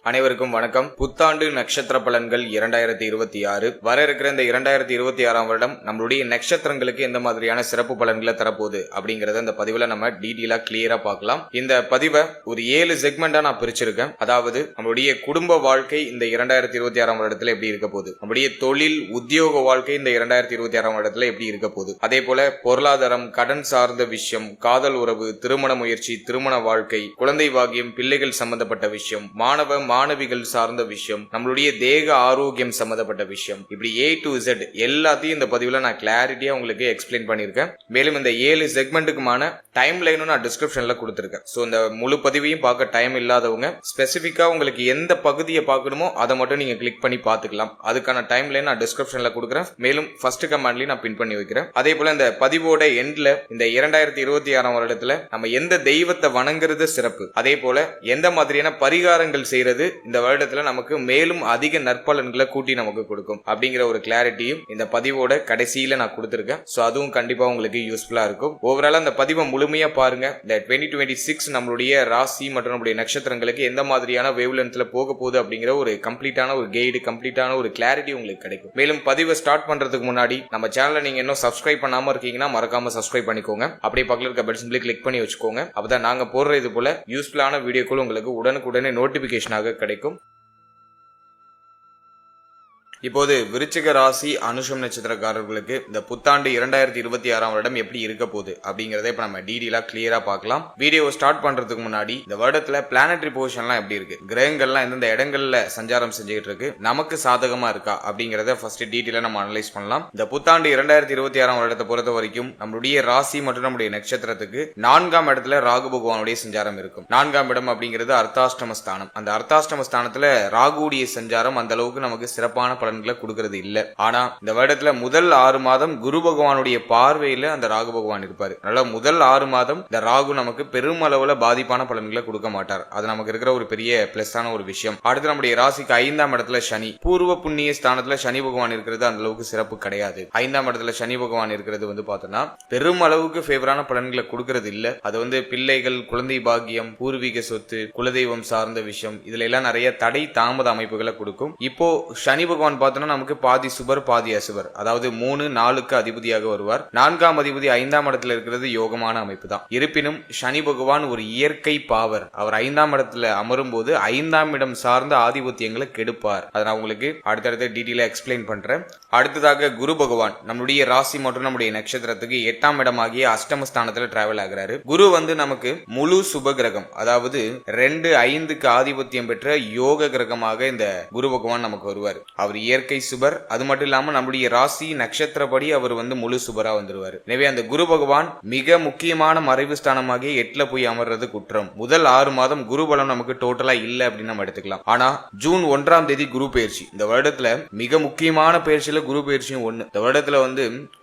அனைவருக்கும் வணக்கம். புத்தாண்டு நட்சத்திர பலன்கள் 2026 வர இருக்கிற இந்த 2026 வருடம் நம்மளுடைய நட்சத்திரங்களுக்கு எந்த மாதிரியான சிறப்பு பலன்களை தரப்போகுது அப்படிங்கறத இந்த பதிவுல நம்ம டீட்டெயிலா கிளியரா பார்க்கலாம். இந்த பதிவை ஒரு 7 செக்மெண்டா நான் பிரிச்சிருக்கேன். அதாவது நம்மளுடைய குடும்ப வாழ்க்கை இந்த 2026 வருடத்துல எப்படி இருக்க போகுது, நம்முடைய தொழில் உத்தியோக வாழ்க்கை இந்த 2026 வருடத்துல எப்படி இருக்க போகுது, அதே போல பொருளாதாரம், கடன் சார்ந்த விஷயம், காதல் உறவு, திருமண முயற்சி, திருமண வாழ்க்கை, குழந்தை பாக்கியம், பிள்ளைகள் சம்பந்தப்பட்ட விஷயம், மாணவிகள் சார்ந்த விஷயம், நம்மளுடைய தேக ஆரோக்கியம் சம்பந்தப்பட்ட விஷயம், இப்படி A to Z எல்லாத்தையும் இந்த பதிவுல நான் கிளாரிட்டியா உங்களுக்கு எக்ஸ்பிளைன் பண்ணிருக்கேன். மேலும் இந்த 7 செக்மெண்ட்டுக்குமான டைம் லைனும் நான் டிஸ்கிரிப்ஷன்ல கொடுத்திருக்கேன். சோ இந்த முழு பதிவையும் பார்க்க டைம் இல்லாதவங்க ஸ்பெசிபிக்கா உங்களுக்கு எந்த பகுதியை பார்க்கணுமோ அதை மட்டும் நீங்க கிளிக் பண்ணி பார்த்துக்கலாம். அதுக்கான டைம் லைன் நான் டிஸ்கிரிப்ஷன்ல கொடுக்குறேன். மேலும் ஃபர்ஸ்ட் கமெண்ட்லயும் நான் பின் பண்ணி வைக்கிறேன். அதே போல இந்த பதிவோட எண்ட்ல இந்த 2026 வருடத்துல நம்ம எந்த தெய்வத்தை வணங்குறது சிறப்பு, அதே போல எந்த மாதிரியான பரிகாரங்கள் செய்யறது இந்த வருடத்துல நமக்கு மேலும் அதிக நற்பலன்களை கூட்டி நமக்கு கொடுக்கும் அப்படிங்கிற ஒரு கிளாரிட்டியும் இந்த பதிவோட கடைசியில நான் கொடுத்திருக்கேன். சோ அதுவும் கண்டிப்பா உங்களுக்கு யூஸ்ஃபுல்லா இருக்கும். ஓவரால் அந்த பதிவை முழுமையா பாருங்க. இந்த 2026 நம்மளுடைய ராசி மற்றும் நம்மளுடைய நட்சத்திரங்களுக்கு எந்த மாதிரியான வேவ்லென்த்ல போக போகுது அப்படிங்கிற ஒரு கம்ப்ளீட்டான ஒரு கைடு, கம்ப்ளீட்டான ஒரு கிளாரிட்டி உங்களுக்கு கிடைக்கும். மேலும் பதிவை ஸ்டார்ட் பண்றதுக்கு முன்னாடி நம்ம சேனலை நீங்க இன்னும் சப்ஸ்கிரைப் பண்ணாம இருக்கீங்கன்னா மறக்காம சப்ஸ்கிரைப் பண்ணிக்கோங்க. அப்படியே பக்கத்துல இருக்க பெல் சிம்பிளை கிளிக் பண்ணி வச்சுக்கோங்க. அப்பதான் நாங்க போடுற இது போல யூஸ்ஃபுல்லான வீடியோக்கள் உங்களுக்கு உடனுக்குடனே நோட்டிபிகேஷனாக கிடைக்கும். இப்போது விருச்சிக ராசி அனுஷம் நட்சத்திரக்காரர்களுக்கு இந்த புத்தாண்டு 2026 வருடம் எப்படி இருக்க போகுது அப்படிங்கறத இப்ப நம்ம டீடெயிலா கிளியரா பார்க்கலாம். வீடியோ ஸ்டார்ட் பண்றதுக்கு முன்னாடி இந்த வருடத்துல பிளானட்டரி பொசிஷன்லாம் எப்படி இருக்கு, கிரகங்கள்லாம் எந்தெந்த இடங்கள்ல சஞ்சாரம் செஞ்சுட்டு இருக்கு, நமக்கு சாதகமா இருக்கா அப்படிங்கறத ஃபர்ஸ்ட் டீடெயிலா நம்ம அனலைஸ் பண்ணலாம். இந்த புத்தாண்டு 2026 வருடத்தை பொறுத்த வரைக்கும் நம்மளுடைய ராசி மற்றும் நம்முடைய நட்சத்திரத்துக்கு 4ஆம் இடத்துல ராகு பகவானுடைய சஞ்சாரம் இருக்கும். 4ஆம் இடம் அப்படிங்கிறது அர்த்தாஷ்டம ஸ்தானம். அந்த அர்த்தாஷ்டம ஸ்தானத்துல ராகுடைய சஞ்சாரம் அந்த அளவுக்கு நமக்கு சிறப்பான பலன்களை கொடுக்கிறது இல்ல. ஆனா இந்த வருடத்துல முதல் 6 மாதம் குரு பகவானுடைய பார்வையில அந்த ராகு பகவான் இருப்பாரு. அதனால முதல் 6 மாதம் இந்த ராகு நமக்கு பெரும் அளவுல பாதிப்பான பலன்களை கொடுக்க மாட்டார். அது நமக்கு இருக்கிற ஒரு பெரிய பிளஸ் ஆன ஒரு விஷயம். அடுத்து நம்முடைய ராசிக்கு 5ஆம் இடத்துல சனி, பூர்வ புண்ணிய ஸ்தானத்துல சனி பகவான் இருக்கிறது அந்த அளவுக்கு சிறப்பு கிடையாது. 5ஆம் இடத்துல சனி பகவான் இருக்கிறது பார்த்தோம்னா பெரும் அளவுக்கு ஃபேவரான பலன்களை கொடுக்கிறது இல்ல. அது பிள்ளைகள், குழந்தை பாக்கியம், பூர்வீக சொத்து, குலதெய்வம் சார்ந்த விஷயம், இதுல எல்லாம் நிறைய தடை தாமத அமைப்புகளை கொடுக்கும். இப்போ சனி பகவான் பார்த்தோம்னா நமக்கு பாதி சுபர் பாதி அசுபர், அதாவது 3, 4க்கு அதிபதியாக வருவார். 4ஆம் அதிபதி 5ஆம் இடத்துல இருக்கிறது யோகமான அமைப்பு தான். இருப்பினும் சனி பகவான் ஒரு இயற்கை பாவர். அவர் 5ஆம் இடத்துல அமரும் போது 5ஆம் இடம் சார்ந்த ஆதிபத்தியங்களை கெடுப்பார். அதை நான் உங்களுக்கு அடுத்தடுத்த டீட்டெயிலா எக்ஸ்பிளைன் பண்றேன். அடுத்ததாக குரு பகவான் நம்மளுடைய ராசி மற்றும் நம்முடைய நட்சத்திரத்துக்கு 8ஆம் இடமாகிய அஷ்டமஸ்தானத்துல டிராவல் ஆகிறாரு. குரு நமக்கு முழு சுப கிரகம், அதாவது 2, 5க்கு ஆதிபத்தியம் பெற்ற யோக கிரகமாக இந்த குரு பகவான் நமக்கு வருவார். அவர் இயற்கை சுபர். அது மட்டும் இல்லாம நம்முடைய ராசி நட்சத்திரப்படி அவர் முழு சுபரா வந்துருவாரு. எனவே அந்த குரு பகவான் மிக முக்கியமான மறைவு ஸ்தானமாகிய 8ல போய் அமர்றது குற்றம். முதல் 6 மாதம் குரு பலம் நமக்கு டோட்டலா இல்ல அப்படின்னு நம்ம எடுத்துக்கலாம். ஆனா ஜூன் 1ஆம் தேதி குரு பயிற்சி. இந்த வருடத்துல மிக முக்கியமான பயிற்சியில குரு பயிற்சியும் ஒண்ணு. இந்த வருடத்துல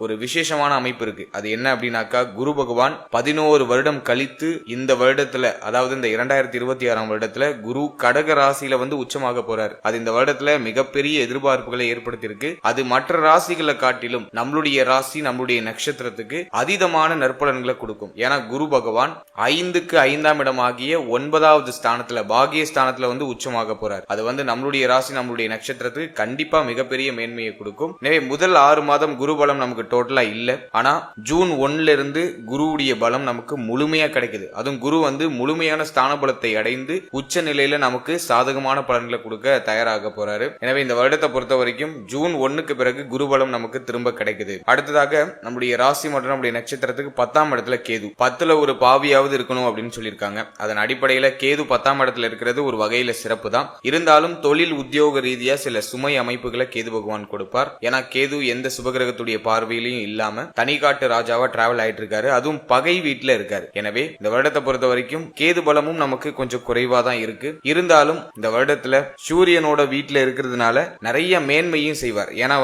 ஒரு விசேஷமான அமைப்பு இருக்கு. அது என்ன அப்படின்னாக்கா, குரு பகவான் 11 வருடம் கழித்து இந்த வருடத்துல, அதாவது இந்த 2026 வருடத்துல குரு கடக ராசியில உச்சமாக போறாரு. அது இந்த வருடத்துல மிகப்பெரிய எதிர்பார்ப்புகளை ஏற்படுத்தியிருக்கு. அது மற்ற ராசிகளை காட்டிலும் நம்மளுடைய ராசி, நம்மளுடைய நட்சத்திரத்துக்கு அதீதமான நற்பலன்களை கொடுக்கும். ஏன்னா குரு பகவான் 5க்கு 5ஆம் இடமாகிய 9வது ஸ்தானத்துல, பாகிய ஸ்தானத்துல உச்சமாக போறார். அது நம்மளுடைய ராசி, நம்மளுடைய நட்சத்திரத்துக்கு கண்டிப்பா மிகப்பெரிய மேன்மையை கொடுக்கும். எனவே முதல் 6 மாதம் குரு பலம் நமக்கு டோட்டலா இல்ல. ஆனா ஜூன் 1ல இருந்து குருவுடைய பலம் நமக்கு முழுமையா கிடைக்குது. அதுவும் குரு முழுமையான ஸ்தான பலத்தை அடைந்து உச்ச நிலையில நமக்கு சாதகமான பலன்களை கொடுக்க தயாராக போறாரு. எனவே இந்த வருடத்தை பொறுத்த வரைக்கும் ஜூன் 1க்கு பிறகு குருபலம் நமக்கு திரும்ப கிடைக்குது. அடுத்ததாக நம்முடைய ராசி மற்றும் நம்முடைய நட்சத்திரத்துக்கு 10ஆம் இடத்துல கேது. 10ல ஒரு பாவியாவது இருக்கணும் அப்படின்னு சொல்லியிருக்காங்க. அதன் அடிப்படையில கேது 10ஆம் இடத்துல இருக்கிறது ஒரு வகையில சிறப்பு தான். இருந்தாலும் தொழில் உத்தியோக ரீதியா சில சுமை அமைப்புகளை கேது பகவான் கொடுப்பார். ஏன்னா கேது எந்த சுபகிரகத்துடைய பார்வையிலையும் இல்லாம தனிக்காட்டு ராஜாவா டிராவல் ஆயிட்டு இருக்காரு. அதுவும் பகை வீட்டுல இருக்காரு. எனவே இந்த வருடத்தை பொறுத்த வரைக்கும் கேது பலமும் நமக்கு கொஞ்சம் குறைவா தான் இருக்கு. இருந்தாலும் இந்த வருடத்துல சூரியனோட வீட்டுல இருக்கிறதுனால நிறைய நிறைய மேன்மையும் செய்வார். ஏன்னா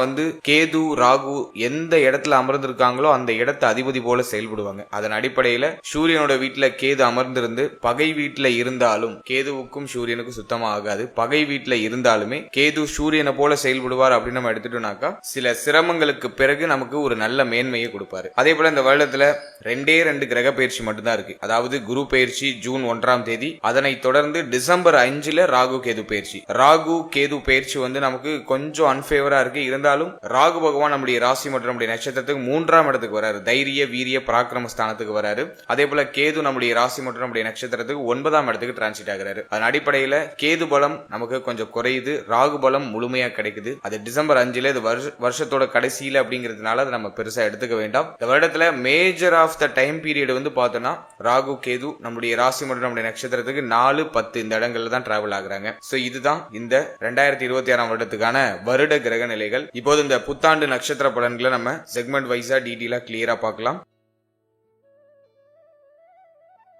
கேது ராகு எந்த இடத்துல அமர்ந்திருக்காங்களோ அந்த இடத்த அதிபதி போல செயல்படுவாங்க. அதன் அடிப்படையில சூரியனோட வீட்டுல கேது அமர்ந்திருந்து பகை வீட்டுல இருந்தாலும் கேதுவுக்கும் சூரியனுக்கும் சுத்தமா ஆகாது. பகை வீட்டுல இருந்தாலுமே கேது சூரியனை போல செயல்படுவார் அப்படின்னு நம்ம எடுத்துட்டோம்னாக்கா சில சிரமங்களுக்கு பிறகு நமக்கு ஒரு நல்ல மேன்மையை கொடுப்பாரு. அதே போல இந்த வருடத்துல 2 கிரக பயிற்சி மட்டும்தான் இருக்கு. அதாவது குரு பயிற்சி ஜூன் 1ஆம் தேதி, அதனை தொடர்ந்து டிசம்பர் 5ல ராகு கேது பயிற்சி. ராகு கேது பயிற்சி நமக்கு கொஞ்சம் அன்பேவரா இருக்கு. இருந்தாலும் ராகு பகவான் நம்முடைய ராசி மற்றும் நம்முடைய நட்சத்திரத்துக்கு 3ஆம் இடத்துக்கு வராரு. தைரிய வீரிய பராக்கிரம ஸ்தானத்துக்கு வராரு. அதே போல கேது நம்முடைய ராசி மற்றும் நம்முடைய நட்சத்திரத்துக்கு 9ஆம் இடத்துக்கு டிரான்சிட் ஆகிறாரு. அதன் அடிப்படையில கேது பலம் நமக்கு கொஞ்சம் குறையுது, ராகு பலம் முழுமையா கிடைக்குது. அது டிசம்பர் 5ல இது வருஷத்தோட கடைசியில அப்படிங்கிறதுனால அதை நம்ம பெருசா எடுத்துக்க வேண்டாம். இந்த வருடத்துல major of the time period பார்த்தோம்னா ராகு கேது நம்முடைய ராசி மற்றும் நம்முடைய நட்சத்திரத்துக்கு 4, 10 இந்த இடங்கள்ல தான் டிராவல் ஆகுறாங்க. சோ இதுதான் இந்த 2026ஆம் வருடத்துக்கான வருட கிரக நிலைகள். இப்போது இந்த புத்தாண்டு நட்சத்திர பலன்களை நம்ம செக்மெண்ட் வைஸா டீட்டெயிலா கிளியரா பார்க்கலாம்.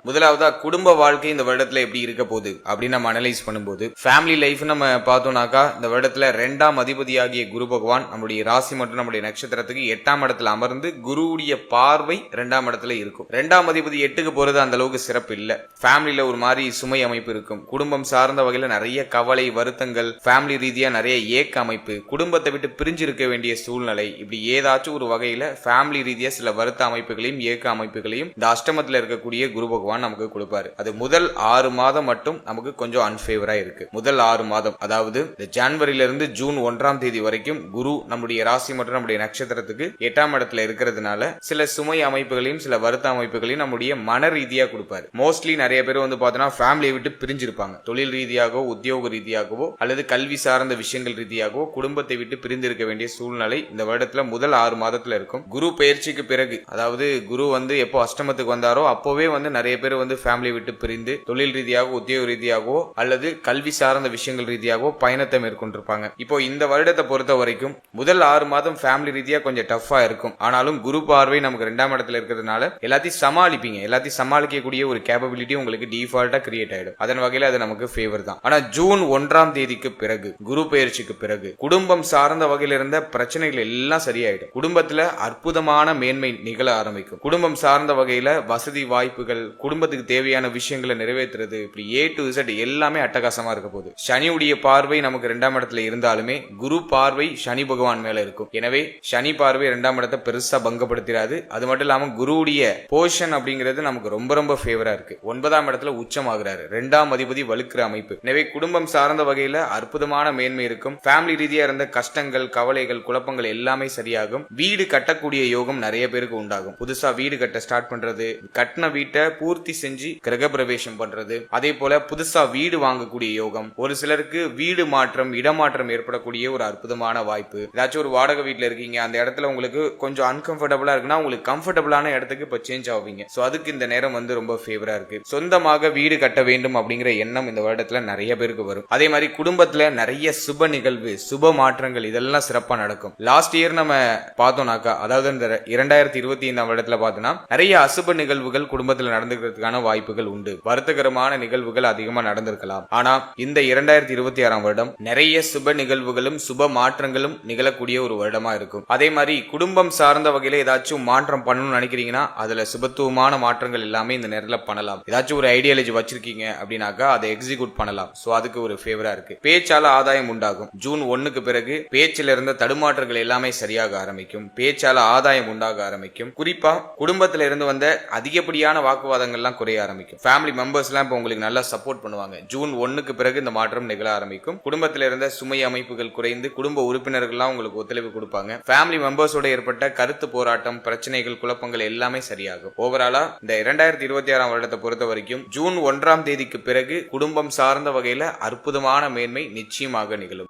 முதலாவதா குடும்ப வாழ்க்கை இந்த வருடத்துல எப்படி இருக்க போகுது அப்படின்னு நம்ம அனலைஸ் பண்ணும்போது ஃபேமிலி லைஃப் நம்ம பார்த்தோம்னாக்கா இந்த வருடத்துல 2ஆம் அதிபதியாகிய குரு பகவான் நம்முடைய ராசி மற்றும் நம்முடைய நட்சத்திரத்துக்கு 8ஆம் இடத்துல அமர்ந்து குருவுடைய பார்வை 2ஆம் இடத்துல இருக்கும். 2ஆம் அதிபதி 8க்கு போறது அந்த அளவுக்கு சிறப்பு இல்ல. ஃபேமிலியில ஒரு மாதிரி சுமை அமைப்பு இருக்கும். குடும்பம் சார்ந்த வகையில நிறைய கவலை வருத்தங்கள், ஃபேமிலி ரீதியா நிறைய ஏக்க அமைப்பு, குடும்பத்தை விட்டு பிரிஞ்சு இருக்க வேண்டிய சூழ்நிலை, இப்படி ஏதாச்சும் ஒரு வகையில ஃபேமிலி ரீதியா சில வருத்த அமைப்புகளையும் ஏக்க அமைப்புகளையும் இந்த அஷ்டமத்துல இருக்கக்கூடிய குரு பகவான் நமக்கு கொடுப்பாரு. அது முதல் 6 மாதம் மட்டும் நமக்கு கொஞ்சம் அன்பேவரா இருக்கு. முதல் 6 மாதம், அதாவது ஜனவரியில இருந்து ஜூன் 1ஆம் தேதி வரைக்கும் குரு நம்முடைய ராசி மற்றும் நம்முடைய நட்சத்திரத்துக்கு 8ஆம் இடத்துல இருக்கிறதுனால சில சுமை அமைப்புகளையும் சில வருத்த அமைப்புகளையும் நம்முடைய மன ரீதியா கொடுப்பாரு. மோஸ்ட்லி நிறைய பேர் பார்த்தோம்னா ஃபேமிலியை விட்டு பிரிஞ்சிருப்பாங்க. தொழில் ரீதியாகவோ உத்தியோக ரீதியாகவோ அல்லது கல்வி சார்ந்த விஷயங்கள் ரீதியாகவோ குடும்பத்தை விட்டு பிரிந்திருக்க வேண்டிய சூழ்நிலை இந்த வருடத்துல முதல் 6 மாதத்துல இருக்கும். குரு பயிற்சிக்கு பிறகு, அதாவது குரு எப்போ அஷ்டமத்துக்கு வந்தாரோ அப்போவே நிறைய பேர் ஃபேமிலி விட்டு பிரிந்து தொழில் ரீதியாக உத்தியோக ரீதியாகவோ அல்லது கல்வி சார்ந்த விஷயங்கள் ரீதியாகவோ பயணத்தை மேற்கொண்டிருப்பாங்க. இப்போ இந்த வருடத்தை பொறுத்த வரைக்கும் முதல் 6 மாதம் ஃபேமிலி ரீதியா கொஞ்சம் டஃபா இருக்கும். ஆனாலும் குரு பார்வை நமக்கு 2ஆம் இடத்துல இருக்கிறதுனால எல்லாத்தையும் சமாளிப்பீங்க. எல்லாத்தையும் சமாளிக்கக்கூடிய ஒரு கேப்பபிலிட்டி உங்களுக்கு டிஃபால்ட்டா கிரியேட் ஆயிடும். அதன் வகையில அது நமக்கு ஃபேவர் தான். ஆனா ஜூன் 1ஆம் தேதிக்கு பிறகு குரு பயிற்சிக்கு பிறகு குடும்பம் சார்ந்த வகையில இருந்த பிரச்சனைகள் எல்லாம் சரியாயிடும். குடும்பத்துல அற்புதமான மேன்மை நிகழ ஆரம்பிக்கும். குடும்பம் சார்ந்த வகையில வசதி வாய்ப்புகள், குடும்பத்துக்கு தேவையான விஷயங்களை நிறைவேற்றுறது, இப்படி A to Z எல்லாமே அட்டகாசமா இருக்க போகுது. சனியுடைய பார்வை நமக்கு 2ஆம் இடத்துல இருந்தாலுமே குரு பார்வை சனி பகவான் மேல இருக்கும். எனவே சனி பார்வை 2ஆம் இடத்தை பெருசா பங்கப்படுத்திடாது. அது மட்டும் இல்லாம குருவுடைய போஷன் அப்படிங்கிறது நமக்கு ரொம்ப ரொம்ப ஃபேவரா இருக்கு. 9ஆம் இடத்துல உச்சமாகிறாரு. 2ஆம் அதிபதி வலுக்கிற அமைப்பு. எனவே குடும்பம் சார்ந்த வகையில அற்புதமான மேன்மை இருக்கும். ஃபேமிலி ரீதியா இருந்த கஷ்டங்கள், கவலைகள், குழப்பங்கள் எல்லாமே சரியாகும். வீடு கட்டக்கூடிய யோகம் நிறைய பேருக்கு உண்டாகும். புதுசா வீடு கட்ட ஸ்டார்ட் பண்றது, கட்டின வீட்டை பூர்த்தி செஞ்சு கிரக பிரவேசம் பண்றது, அதே போல புதுசா வீடு வாங்கக்கூடிய யோகம், ஒரு சிலருக்கு வீடு மாற்றம், இடமாற்றம் ஏற்படக்கூடிய ஒரு அற்புதமான வாய்ப்பு. ஏதாச்சும் ஒரு வாடகை வீட்டுல இருக்கீங்க, அந்த இடத்துல உங்களுக்கு கொஞ்சம் அன்கம்ஃபர்டபுளா இருக்குன்னா உங்களுக்கு கம்ஃபர்டபுளான இடத்துக்கு இப்ப சேஞ்ச் ஆவீங்க. சோ அதுக்கு இந்த நேரம் ரொம்ப ஃபேவரா இருக்கு. சொந்தமாக வீடு கட்ட வேண்டும் அப்படிங்கிற எண்ணம் இந்த வருடத்துல நிறைய பேருக்கு வரும். அதே மாதிரி குடும்பத்துல நிறைய சுப நிகழ்வு, சுப மாற்றங்கள் இதெல்லாம் சிறப்பா நடக்கும். லாஸ்ட் இயர் நம்ம பார்த்தோம்னாக்கா, அதாவது இந்த 2025ஆம் வருடத்துல பார்த்தோம்னா நிறைய அசுப நிகழ்வுகள் குடும்பத்துல நடந்துக்கிறதுக்கான வாய்ப்புகள் உண்டு. வருத்தகரமான நிகழ்வுகள் அதிகமா நடந்திருக்கலாம். ஆனா இந்த 2026ஆம் வருடம் நிறைய சுப நிகழ்வுகளும் சுப மாற்றங்களும் நிகழக்கூடிய ஒரு வருடமா இருக்கும். அதே மாதிரி குடும்பம் சார்ந்த வகையில ஏதாச்சும் மாற்றம் பண்ணணும்னு நினைக்கிறீங்கன்னா அதுல சுபத்துவமான மாற்றங்கள் எல்லாமே இந்த நேரத்துல பண்ணலாம். ஏதாச்சும் ஒரு ஐடியாலஜி வச்சிருக்கீங்க அப்படின்னாக்கா அதை எக்ஸிக்யூட் பண்ணலாம். சோ அதுக்கு ஒரு ஃபேவரா இருக்கு. பேச்சால ஆதாயம் உண்டாகும். ஜூன் 1க்கு பிறகு பேச்சில இருந்த தடுமாற்றங்கள் எல்லாமே சரியாக ஆரம்பிக்கும். பேச்சால ஆதாயம் உண்டாக ஆரம்பிக்கும். குறிப்பா குடும்பத்தில இருந்து வந்த அதிகப்படியான வாக்குவாதங்கள்லாம் குறைய ஆரம்பிக்கும். ஃபேமிலி மெம்பர்ஸ் எல்லாம் இப்ப உங்களுக்கு நல்லா சப்போர்ட் பண்ணுவாங்க. ஜூன் 1க்கு பிறகு இந்த மாற்றம் நிகழ ஆரம்பிக்கும். குடும்பத்தில இருந்த சுமை அமைப்புகள் குறைந்து குடும்ப உறுப்பினர்கள்லாம் உங்களுக்கு ஒத்துழைப்பு கொடுப்பாங்க. ஃபேமிலி மெம்பர்ஸோட ஏற்பட்ட கருத்து போராட்டம், பிரச்சனைகள், குழப்பங்கள் எல்லாமே சரியாகும். ஓவராலா இந்த 2026ஆம் வருடத்தை பொறுத்த வரைக்கும் ஜூன் 1ஆம் தேதிக்கு பிறகு குடும்பம் சார்ந்த வகையில அற்புதமான மேன்மை நிச்சயமாக நிகழும்.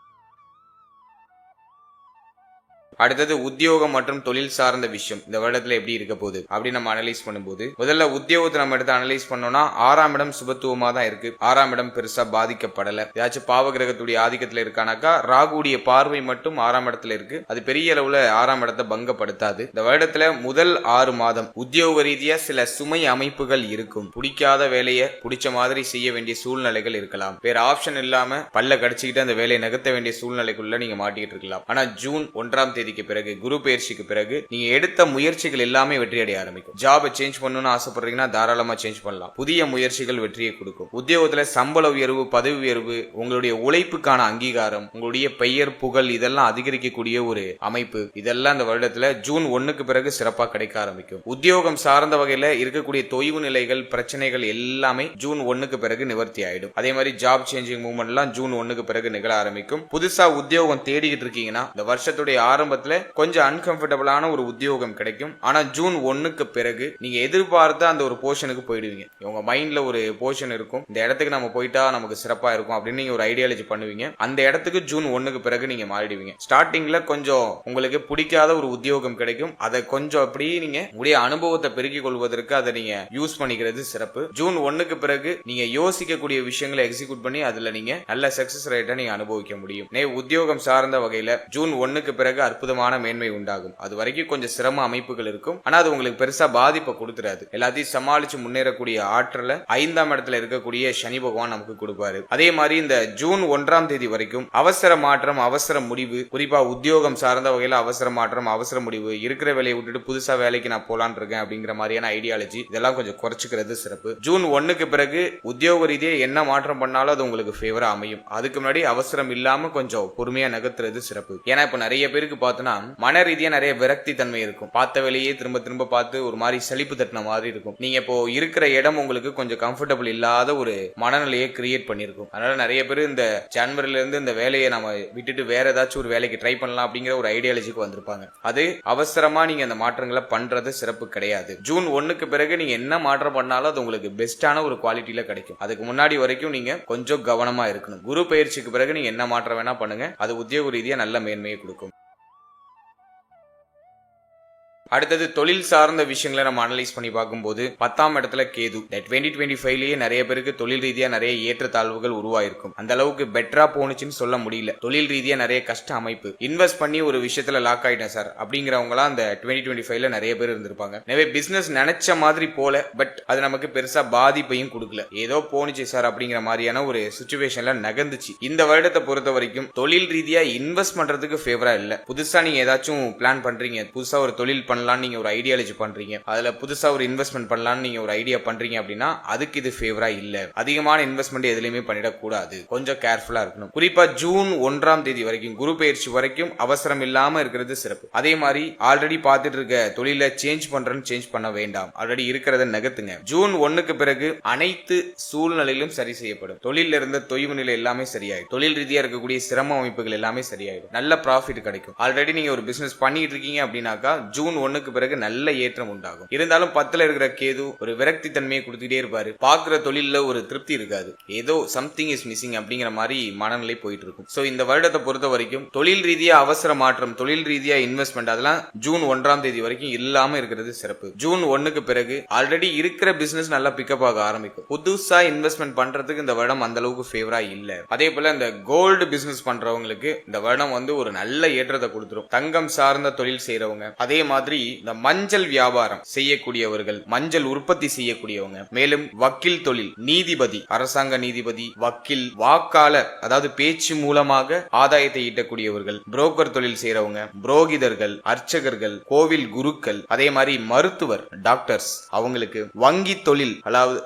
அடுத்தது உத்தியோகம் மற்றும் தொழில் சார்ந்த விஷயம் இந்த வருடத்துல எப்படி இருக்க போகுது அப்படின்னு நம்ம அனலைஸ் பண்ணும்போது, முதல்ல உத்தியோகத்தை நம்ம எடுத்து அனலைஸ் பண்ணோம்னா 6ஆம் இடம் சுபத்துவமா தான் இருக்கு. 6ஆம் இடம் பெருசா பாதிக்கப்படல. ஏதாச்சும் பாவ கிரகத்துடைய ஆதிக்கத்துல இருக்கானாக்கா ராகுடைய பார்வை மட்டும் 6ஆம் இடத்துல இருக்கு. அது பெரிய அளவுல 6ஆம் இடத்தை பங்கப்படுத்தாது. இந்த வருடத்துல முதல் 6 மாதம் உத்தியோக ரீதியா சில சுமை அமைப்புகள் இருக்கும். பிடிக்காத வேலையை பிடிச்ச மாதிரி செய்ய வேண்டிய சூழ்நிலைகள் இருக்கலாம். வேற ஆப்ஷன் இல்லாம பல்ல கடிச்சுக்கிட்டு அந்த வேலையை நகர்த்த வேண்டிய சூழ்நிலைக்குள்ள நீங்க மாட்டிட்டு இருக்கலாம். ஆனா ஜூன் 1ஆம் தேதிக்கு பிறகு, குரு பயிற்சிக்கு பிறகு நீங்க எடுத்த முயற்சிகள் எல்லாமே வெற்றி அடைய ஆரம்பிக்கும். ஜாபை சேஞ்ச் பண்ணணும்னு ஆசைப்படுறீங்கன்னா தாராளமா சேஞ்ச் பண்ணலாம். புதிய முயற்சிகள் வெற்றியை கொடுக்கும். உத்தியோகத்துல சம்பள உயர்வு, பதவி உயர்வு, உங்களுடைய உழைப்புக்கான அங்கீகாரம், உங்களுடைய பெயர் புகழ் இதெல்லாம் அதிகரிக்கக்கூடிய ஒரு அமைப்பு, இதெல்லாம் இந்த வருடத்துல ஜூன் 1க்கு பிறகு சிறப்பா கிடைக்க ஆரம்பிக்கும். உத்தியோகம் சார்ந்த வகையில இருக்கக்கூடிய தொய்வு நிலைகள், பிரச்சனைகள் எல்லாமே ஜூன் 1க்கு பிறகு நிவர்த்தி ஆயிடும். அதே மாதிரி ஜாப் சேஞ்சிங் மூவ்மெண்ட் எல்லாம் ஜூன் 1க்கு பிறகு நிகழ ஆரம்பிக்கும். புதுசா உத்தியோகம் தேடிக்கிட்டு இருக்கீங்கன்னா இந்த வருஷத்துடைய ஆரம்பத்துல கொஞ்சம் அன்கம்ஃபர்டபுளான ஒரு உத்தியோகம் கிடைக்கும். ஆனா ஜூன் 1க்கு பிறகு நீங்க எதிர்பார்த்த அந்த ஒரு போர்ஷனுக்கு போயிடுவீங்க. உங்க மைண்ட்ல ஒரு போர்ஷன் இருக்கும், இந்த இடத்துக்கு நம்ம போயிட்டா நமக்கு சிறப்பா இருக்கும் அப்படின்னு நீங்க ஒரு ஐடியாலஜி பண்ணுவீங்க. அந்த இடத்துக்கு ஜூன் 1க்கு பிறகு நீங்க மாறிடுவீங்க. ஸ்டார்டிங்ல கொஞ்சம் உங்களுக்கு பிடிக்காத ஒரு உத்தியோகம் கிடைக்கும். அதை கொஞ்சம் அப்படி நீங்க உடைய அனுபவத்தை பெருக்கிக் கொள்வதற்கு அதை நீங்க யூஸ் பண்ணிக்கிறது சிறப்பு. ஜூன் 1க்கு பிறகு நீங்க யோசிக்கக்கூடிய விஷயங்களை எக்ஸிக்யூட் பண்ணி அதுல நீங்க நல்ல சக்சஸ் ரேட்டை நீங்க அனுபவிக்க முடியும். உத்தியோகம் சார்ந்த வகையில ஜூன் 1க்கு பிறகு அற்புதமான மேன்மை உண்டாகும். அது வரைக்கும் கொஞ்சம் சிரம அமைப்புகள் இருக்கும். ஆனா அது உங்களுக்கு பெருசா பாதிப்பை கொடுத்துறாது. எல்லாத்தையும் சமாளிச்சு முன்னேறக்கூடிய ஆற்றல 5ஆம் இடத்துல இருக்கக்கூடிய சனி பகவான் நமக்கு கொடுப்பாரு. அதே மாதிரி இந்த ஜூன் 1ஆம் தேதி வரைக்கும் அவசர மாற்றம், அவசர முடிவு, குறிப்பா உத்தியோகம் சார்ந்த வகையில அவசர மாற்றம், அவசர முடிவு, இருக்கிற வேலையை விட்டுட்டு புதுசா வேலைக்கு நான் போலான் இருக்கேன் அப்படிங்கிற மாதிரியான ஐடியாலஜி இதெல்லாம் கொஞ்சம் குறைச்சிக்கிறது சிறப்பு. ஜூன் 1க்கு பிறகு உத்தியோக ரீதியா என்ன மாற்றம் பண்ணாலும் அது உங்களுக்கு ஃபேவரா அமையும். அதுக்கு முன்னாடி அவசரம் இல்லாம கொஞ்சம் பொறுமையா நகர்த்துறது சிறப்பு. ஏன்னா இப்ப நிறைய பேருக்கு பார்த்தோன்னா மன ரீதியா நிறைய விரக்தி தன்மை இருக்கும். பார்த்த வேலையே திரும்ப திரும்ப பார்த்து ஒரு மாதிரி சலிப்பு தட்டின மாதிரி இருக்கும். நீங்க இப்போ இருக்கிற இடம் உங்களுக்கு கொஞ்சம் கம்ஃபர்டபுள் இல்லாத ஒரு மனநிலையை கிரியேட் பண்ணிருக்கும். அதனால நிறைய பேர் இந்த ஜனவரில இருந்து இந்த வேலையை நம்ம விட்டுட்டு வேற ஏதாச்சும் ஒரு வேலைக்கு ட்ரை பண்ணலாம் அப்படிங்கிற ஒரு ஐடியாலஜிக்கு வந்திருப்பாங்க. அது அவசரமா நீங்க அந்த மாற்றங்களை பண்றது சிறப்பு கிடையாது. ஜூன் 1க்கு பிறகு நீங்க என்ன மாற்றம் பண்ணாலும் அது உங்களுக்கு பெஸ்டான ஒரு குவாலிட்டியில கிடைக்கும். அதுக்கு முன்னாடி வரைக்கும் நீங்க கொஞ்சம் கவனமா இருக்கணும். குரு பயிற்சிக்கு பிறகு நீங்க என்ன மாற்றம் வேணா பண்ணுங்க, அது உத்தியோக ரீதியா நல்ல மேன்மையை கொடுக்கும். அடுத்தது தொழில் சார்ந்த விஷயங்களை நம்ம அனலைஸ் பண்ணி பார்க்கும்போது 10ஆம் இடத்துல கேது. 2025லயே நிறைய பேருக்கு தொழில் ரீதியா நிறைய ஏற்றத்தாழ்வுகள் உருவாயிருக்கும். அந்த அளவுக்கு பெட்டரா போனுச்சுன்னு சொல்ல முடியல. தொழில் ரீதியா நிறைய கஷ்ட அமைப்பு, இன்வெஸ்ட் பண்ணி ஒரு விஷயத்துல லாக் ஆயிட்டேன் சார் அப்படிங்கிறவங்களா அந்த 2025ல நிறைய பேர் இருந்திருப்பாங்க. நிறைய பிசினஸ் நினைச்ச மாதிரி போல, பட் அது நமக்கு பெருசா பாதிப்பையும் கொடுக்கல. ஏதோ போனுச்சு சார் அப்படிங்கிற மாதிரியான ஒரு சிச்சுவேஷன்ல நகர்ந்துச்சு. இந்த வருடத்தை பொறுத்த வரைக்கும் தொழில் ரீதியா இன்வெஸ்ட் பண்றதுக்கு ஃபேவரா இல்ல. புதுசா நீங்க ஏதாச்சும் பிளான் பண்றீங்க, புதுசா ஒரு தொழில் பண்ணலாம் நீங்க ஒரு ஐடியாலஜி பண்றீங்க, அதுல புதுசா ஒரு இன்வெஸ்ட்மெண்ட் பண்ணலாம் நீங்க ஒரு ஐடியா பண்றீங்க அப்படின்னா அதுக்கு இது ஃபேவரா இல்ல. அதிகமான இன்வெஸ்ட்மெண்ட் எதுலயுமே பண்ணிடக்கூடாது. கொஞ்சம் கேர்ஃபுல்லா இருக்கணும். குறிப்பா ஜூன் 1ஆம் தேதி வரைக்கும், குரு பயிற்சி வரைக்கும் அவசரம் இல்லாம இருக்கிறது சிறப்பு. அதே மாதிரி ஆல்ரெடி பார்த்துட்டு இருக்க தொழில சேஞ்ச் பண்றேன்னு சேஞ்ச் பண்ண வேண்டாம். ஆல்ரெடி இருக்கிறத நகர்த்துங்க. ஜூன் 1க்கு பிறகு அனைத்து சூழ்நிலையிலும் சரி செய்யப்படும். தொழில இருந்த தொய்வு நிலை எல்லாமே சரியாயிடும். தொழில் ரீதியா இருக்கக்கூடிய சிரம அமைப்புகள் எல்லாமே சரியாயிடும். நல்ல ப்ராஃபிட் கிடைக்கும். ஆல்ரெடி நீங்க ஒரு பிசினஸ் பண்ணிட்டு இருக்கீங்க அப்படின்னாக்கா ஜூன் 1க்கு பிறகு நல்ல ஏற்றம் உண்டாகும். இருந்தாலும் 10ல இருக்கிற கேது ஒரு விரக்தி தன்மையை கொடுத்துட்டே இருப்பாரு. பாக்குற தொழில ஒரு திருப்தி இருக்காது. ஏதோ சம்திங் இஸ் மிஸ்ஸிங் அப்படிங்கிற மாதிரி மனநிலை போயிட்டு இருக்கும். சோ இந்த வருடத்தை பொறுத்த வரைக்கும் தொழில் ரீதியா அவசர மாற்றம், தொழில் ரீதியா இன்வெஸ்ட்மெண்ட் அதெல்லாம் ஜூன் 1ஆம் தேதி வரைக்கும் இல்லாம இருக்கிறது சிறப்பு. ஜூன் 1க்கு பிறகு ஆல்ரெடி இருக்கிற பிசினஸ் நல்லா பிக்கப் ஆக ஆரம்பிக்கும். புதுசா இன்வெஸ்ட்மெண்ட் பண்றதுக்கு இந்த வருடம் அந்த அளவுக்கு ஃபேவரா இல்ல. அதே போல இந்த கோல்டு பிசினஸ் பண்றவங்களுக்கு இந்த வருடம் வந்து ஒரு நல்ல ஏற்றத்தை கொடுத்துரும். தங்கம் சார்ந்த தொழில் செய்யறவங்க, அதே மாதிரி இந்த மஞ்சள் வியாபாரம் செய்யக்கூடியவர்கள், மஞ்சள் உற்பத்தி செய்யக்கூடியவங்க, மேலும் வக்கீல் தொழில், நீதிபதி, அரசாங்க நீதிபதி, வக்கீல், வாக்காளர், அதாவது பேச்சு மூலமாக ஆதாயத்தை ஈட்டக்கூடியவர்கள், புரோக்கர் தொழில் செய்யறவங்க, புரோகிதர்கள், அர்ச்சகர்கள், கோவில் குருக்கள், அதே மாதிரி மருத்துவர், டாக்டர்ஸ், அவங்களுக்கு வங்கி தொழில்,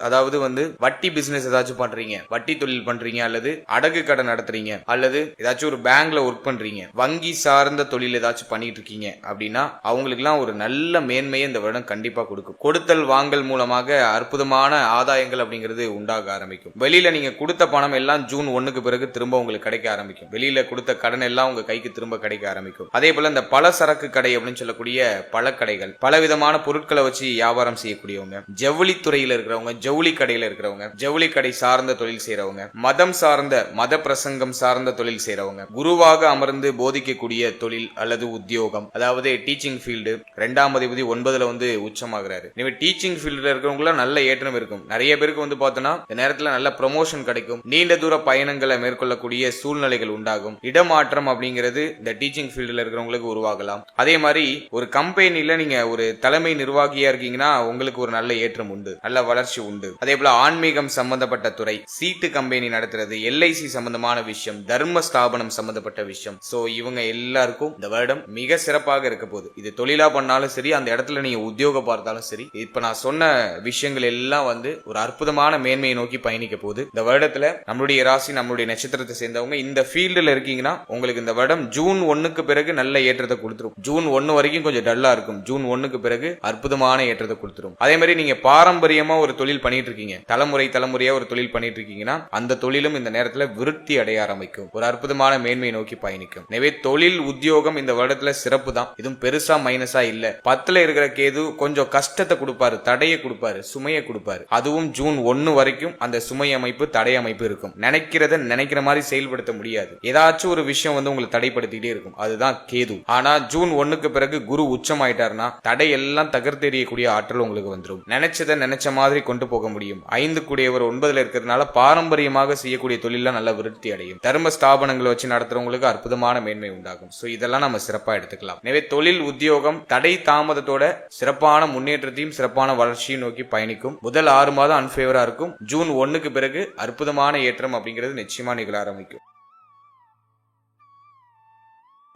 அதாவது வந்து வட்டி பிசினஸ் ஏதாச்சும் பண்றீங்க, வட்டி தொழில் பண்றீங்க, அல்லது அடகு கடை நடத்துறீங்க, அல்லது ஏதாச்சும் ஒரு பேங்க்ல ஒர்க் பண்றீங்க, வங்கி சார்ந்த தொழில் ஏதாச்சும் பண்ணிட்டு இருக்கீங்க அப்படின்னா அவங்களுக்கு எல்லாம் ஒரு நல்ல மேன்மையை இந்த வருடம் கண்டிப்பா கொடுக்கும். கொடுத்தல் வாங்கல் மூலமாக அற்புதமான ஆதாயங்கள் அப்படிங்கிறது உண்டாக ஆரம்பிக்கும். வெளியில நீங்க கொடுத்த பணம் எல்லாம் ஜூன் 1க்கு பிறகு திரும்ப உங்களுக்கு கிடைக்க ஆரம்பிக்கும். வெளியில கொடுத்த கடன் எல்லாம் உங்க கைக்கு திரும்ப கிடைக்க ஆரம்பிக்கும். அதே போல இந்த பல சரக்கு கடை அப்படின்னு சொல்லக்கூடிய பழக்கடைகள், பலவிதமான பொருட்களை வச்சு வியாபாரம் செய்யக்கூடியவங்க, ஜவுளி துறையில இருக்கிறவங்க, ஜவுளி கடையில இருக்கிறவங்க, ஜவுளி கடை சார்ந்த தொழில் செய்யறவங்க, மதம் சார்ந்த மத பிரசங்கம் சார்ந்த தொழில் செய்யறவங்க, குருவாக அமர்ந்து போதிக்கக்கூடிய தொழில் அல்லது உத்தியோகம், அதாவது டீச்சிங் ஃபீல்டு. 2ஆம் அதிபதி 9ல வந்து உச்சமாகிறாரு. எனவே டீச்சிங் ஃபீல்டுல இருக்கிறவங்கள நல்ல ஏற்றம் இருக்கும். நிறைய பேருக்கு வந்து பார்த்தோம்னா இந்த நேரத்துல நல்ல ப்ரமோஷன் கிடைக்கும். நீண்ட தூர பயணங்களை மேற்கொள்ளக்கூடிய சூழ்நிலைகள் உண்டாகும். இடமாற்றம் அப்படிங்கிறது இந்த டீச்சிங் ஃபீல்டுல இருக்கிறவங்களுக்கு உருவாகலாம். அதே மாதிரி ஒரு கம்பெனில நீங்க ஒரு தலைமை நிர்வாகியா இருக்கீங்கன்னா உங்களுக்கு ஒரு நல்ல ஏற்றம் உண்டு, நல்ல வளர்ச்சி உண்டு. அதே போல ஆன்மீகம் சம்பந்தப்பட்ட துறை, சீட்டு கம்பெனி நடத்துறது, எல்ஐசி சம்பந்தமான விஷயம், தர்ம ஸ்தாபனம் சம்பந்தப்பட்ட விஷயம். சோ இவங்க எல்லாருக்கும் இந்த வருடம் மிக சிறப்பாக இருக்க போகுது. இது தொழிலா பண்ணாலும் சரி, அந்த இடத்துல நீங்க உத்தியோகம் பார்த்தாலும் சரி, இப்ப நான் சொன்ன விஷயங்கள் எல்லாம் வந்து ஒரு அற்புதமான மேன்மையை நோக்கி பயணிக்க போகுது. இந்த வருடத்துல நம்மளுடைய ராசி, நம்மளுடைய நட்சத்திரத்தை சேர்ந்தவங்க இந்த ஃபீல்டுல இருக்கீங்கன்னா உங்களுக்கு இந்த வருடம் ஜூன் 1க்கு பிறகு நல்ல ஏற்றத்தை கொடுத்துரும். ஜூன் 1 வரைக்கும் கொஞ்சம் டல்லா இருக்கும். ஜூன் 1க்கு பிறகு அற்புதமான ஏற்றத்தை கொடுத்துரும். அதே மாதிரி நீங்க பாரம்பரியமா ஒரு தொழில் பண்ணிட்டு இருக்கீங்க, தலைமுறையா ஒரு தொழில் பண்ணிட்டு இருக்கீங்கன்னா அந்த தொழிலும் இந்த நேரத்துல விருத்தி அடைய ஆரம்பிக்கும். ஒரு அற்புதமான மேன்மையை நோக்கி பயணிக்கும். எனவே தொழில் உத்தியோகம் இந்த வருடத்துல சிறப்பு தான். இதுவும் பெருசா மைனஸா இல்ல. 10ல இருக்கிற கேது கொஞ்சம் கஷ்டத்தை கொடுப்பாரு, தடையை கொடுப்பாரு, சுமையை கொடுப்பாரு. அதுவும் ஜூன் 1 வரைக்கும் அந்த சுமை அமைப்பு, தடை அமைப்பு இருக்கும். நினைக்கிறத நினைக்கிற மாதிரி செயல்படுத்த முடியாது. ஏதாச்சும் ஒரு விஷயம் வந்து உங்களை தடைப்படுத்திட்டே இருக்கும். அதுதான் கேது. ஆனா ஜூன் 1க்கு பிறகு குரு உச்சம் ஆயிட்டாருன்னா தடை எல்லாம் தகர்த்தெறியக்கூடிய ஆற்றல் உங்களுக்கு வந்துடும். நினைச்சதை நினைச்ச மாதிரி கொண்டு போக முடியும். 5 கூடியவர் 9ல இருக்கிறதுனால பாரம்பரியமாக செய்யக்கூடிய தொழில நல்ல விருத்தி அடையும். தர்ம ஸ்தாபனங்களை வச்சு நடத்துறவங்களுக்கு அற்புதமான மேன்மை உண்டாகும். சோ இதெல்லாம் நம்ம சிறப்பா எடுத்துக்கலாம். எனவே தொழில் உத்தியோகம் தடை தாமதத்தோட சிறப்பான முன்னேற்றத்தையும் சிறப்பான வளர்ச்சியும் நோக்கி பயணிக்கும். முதல் 6 மாதம் அன்ஃபேவரா இருக்கும். ஜூன் 1க்கு பிறகு அற்புதமான ஏற்றம் அப்படிங்கிறது நிச்சயமா நிகழ ஆரம்பிக்கும்.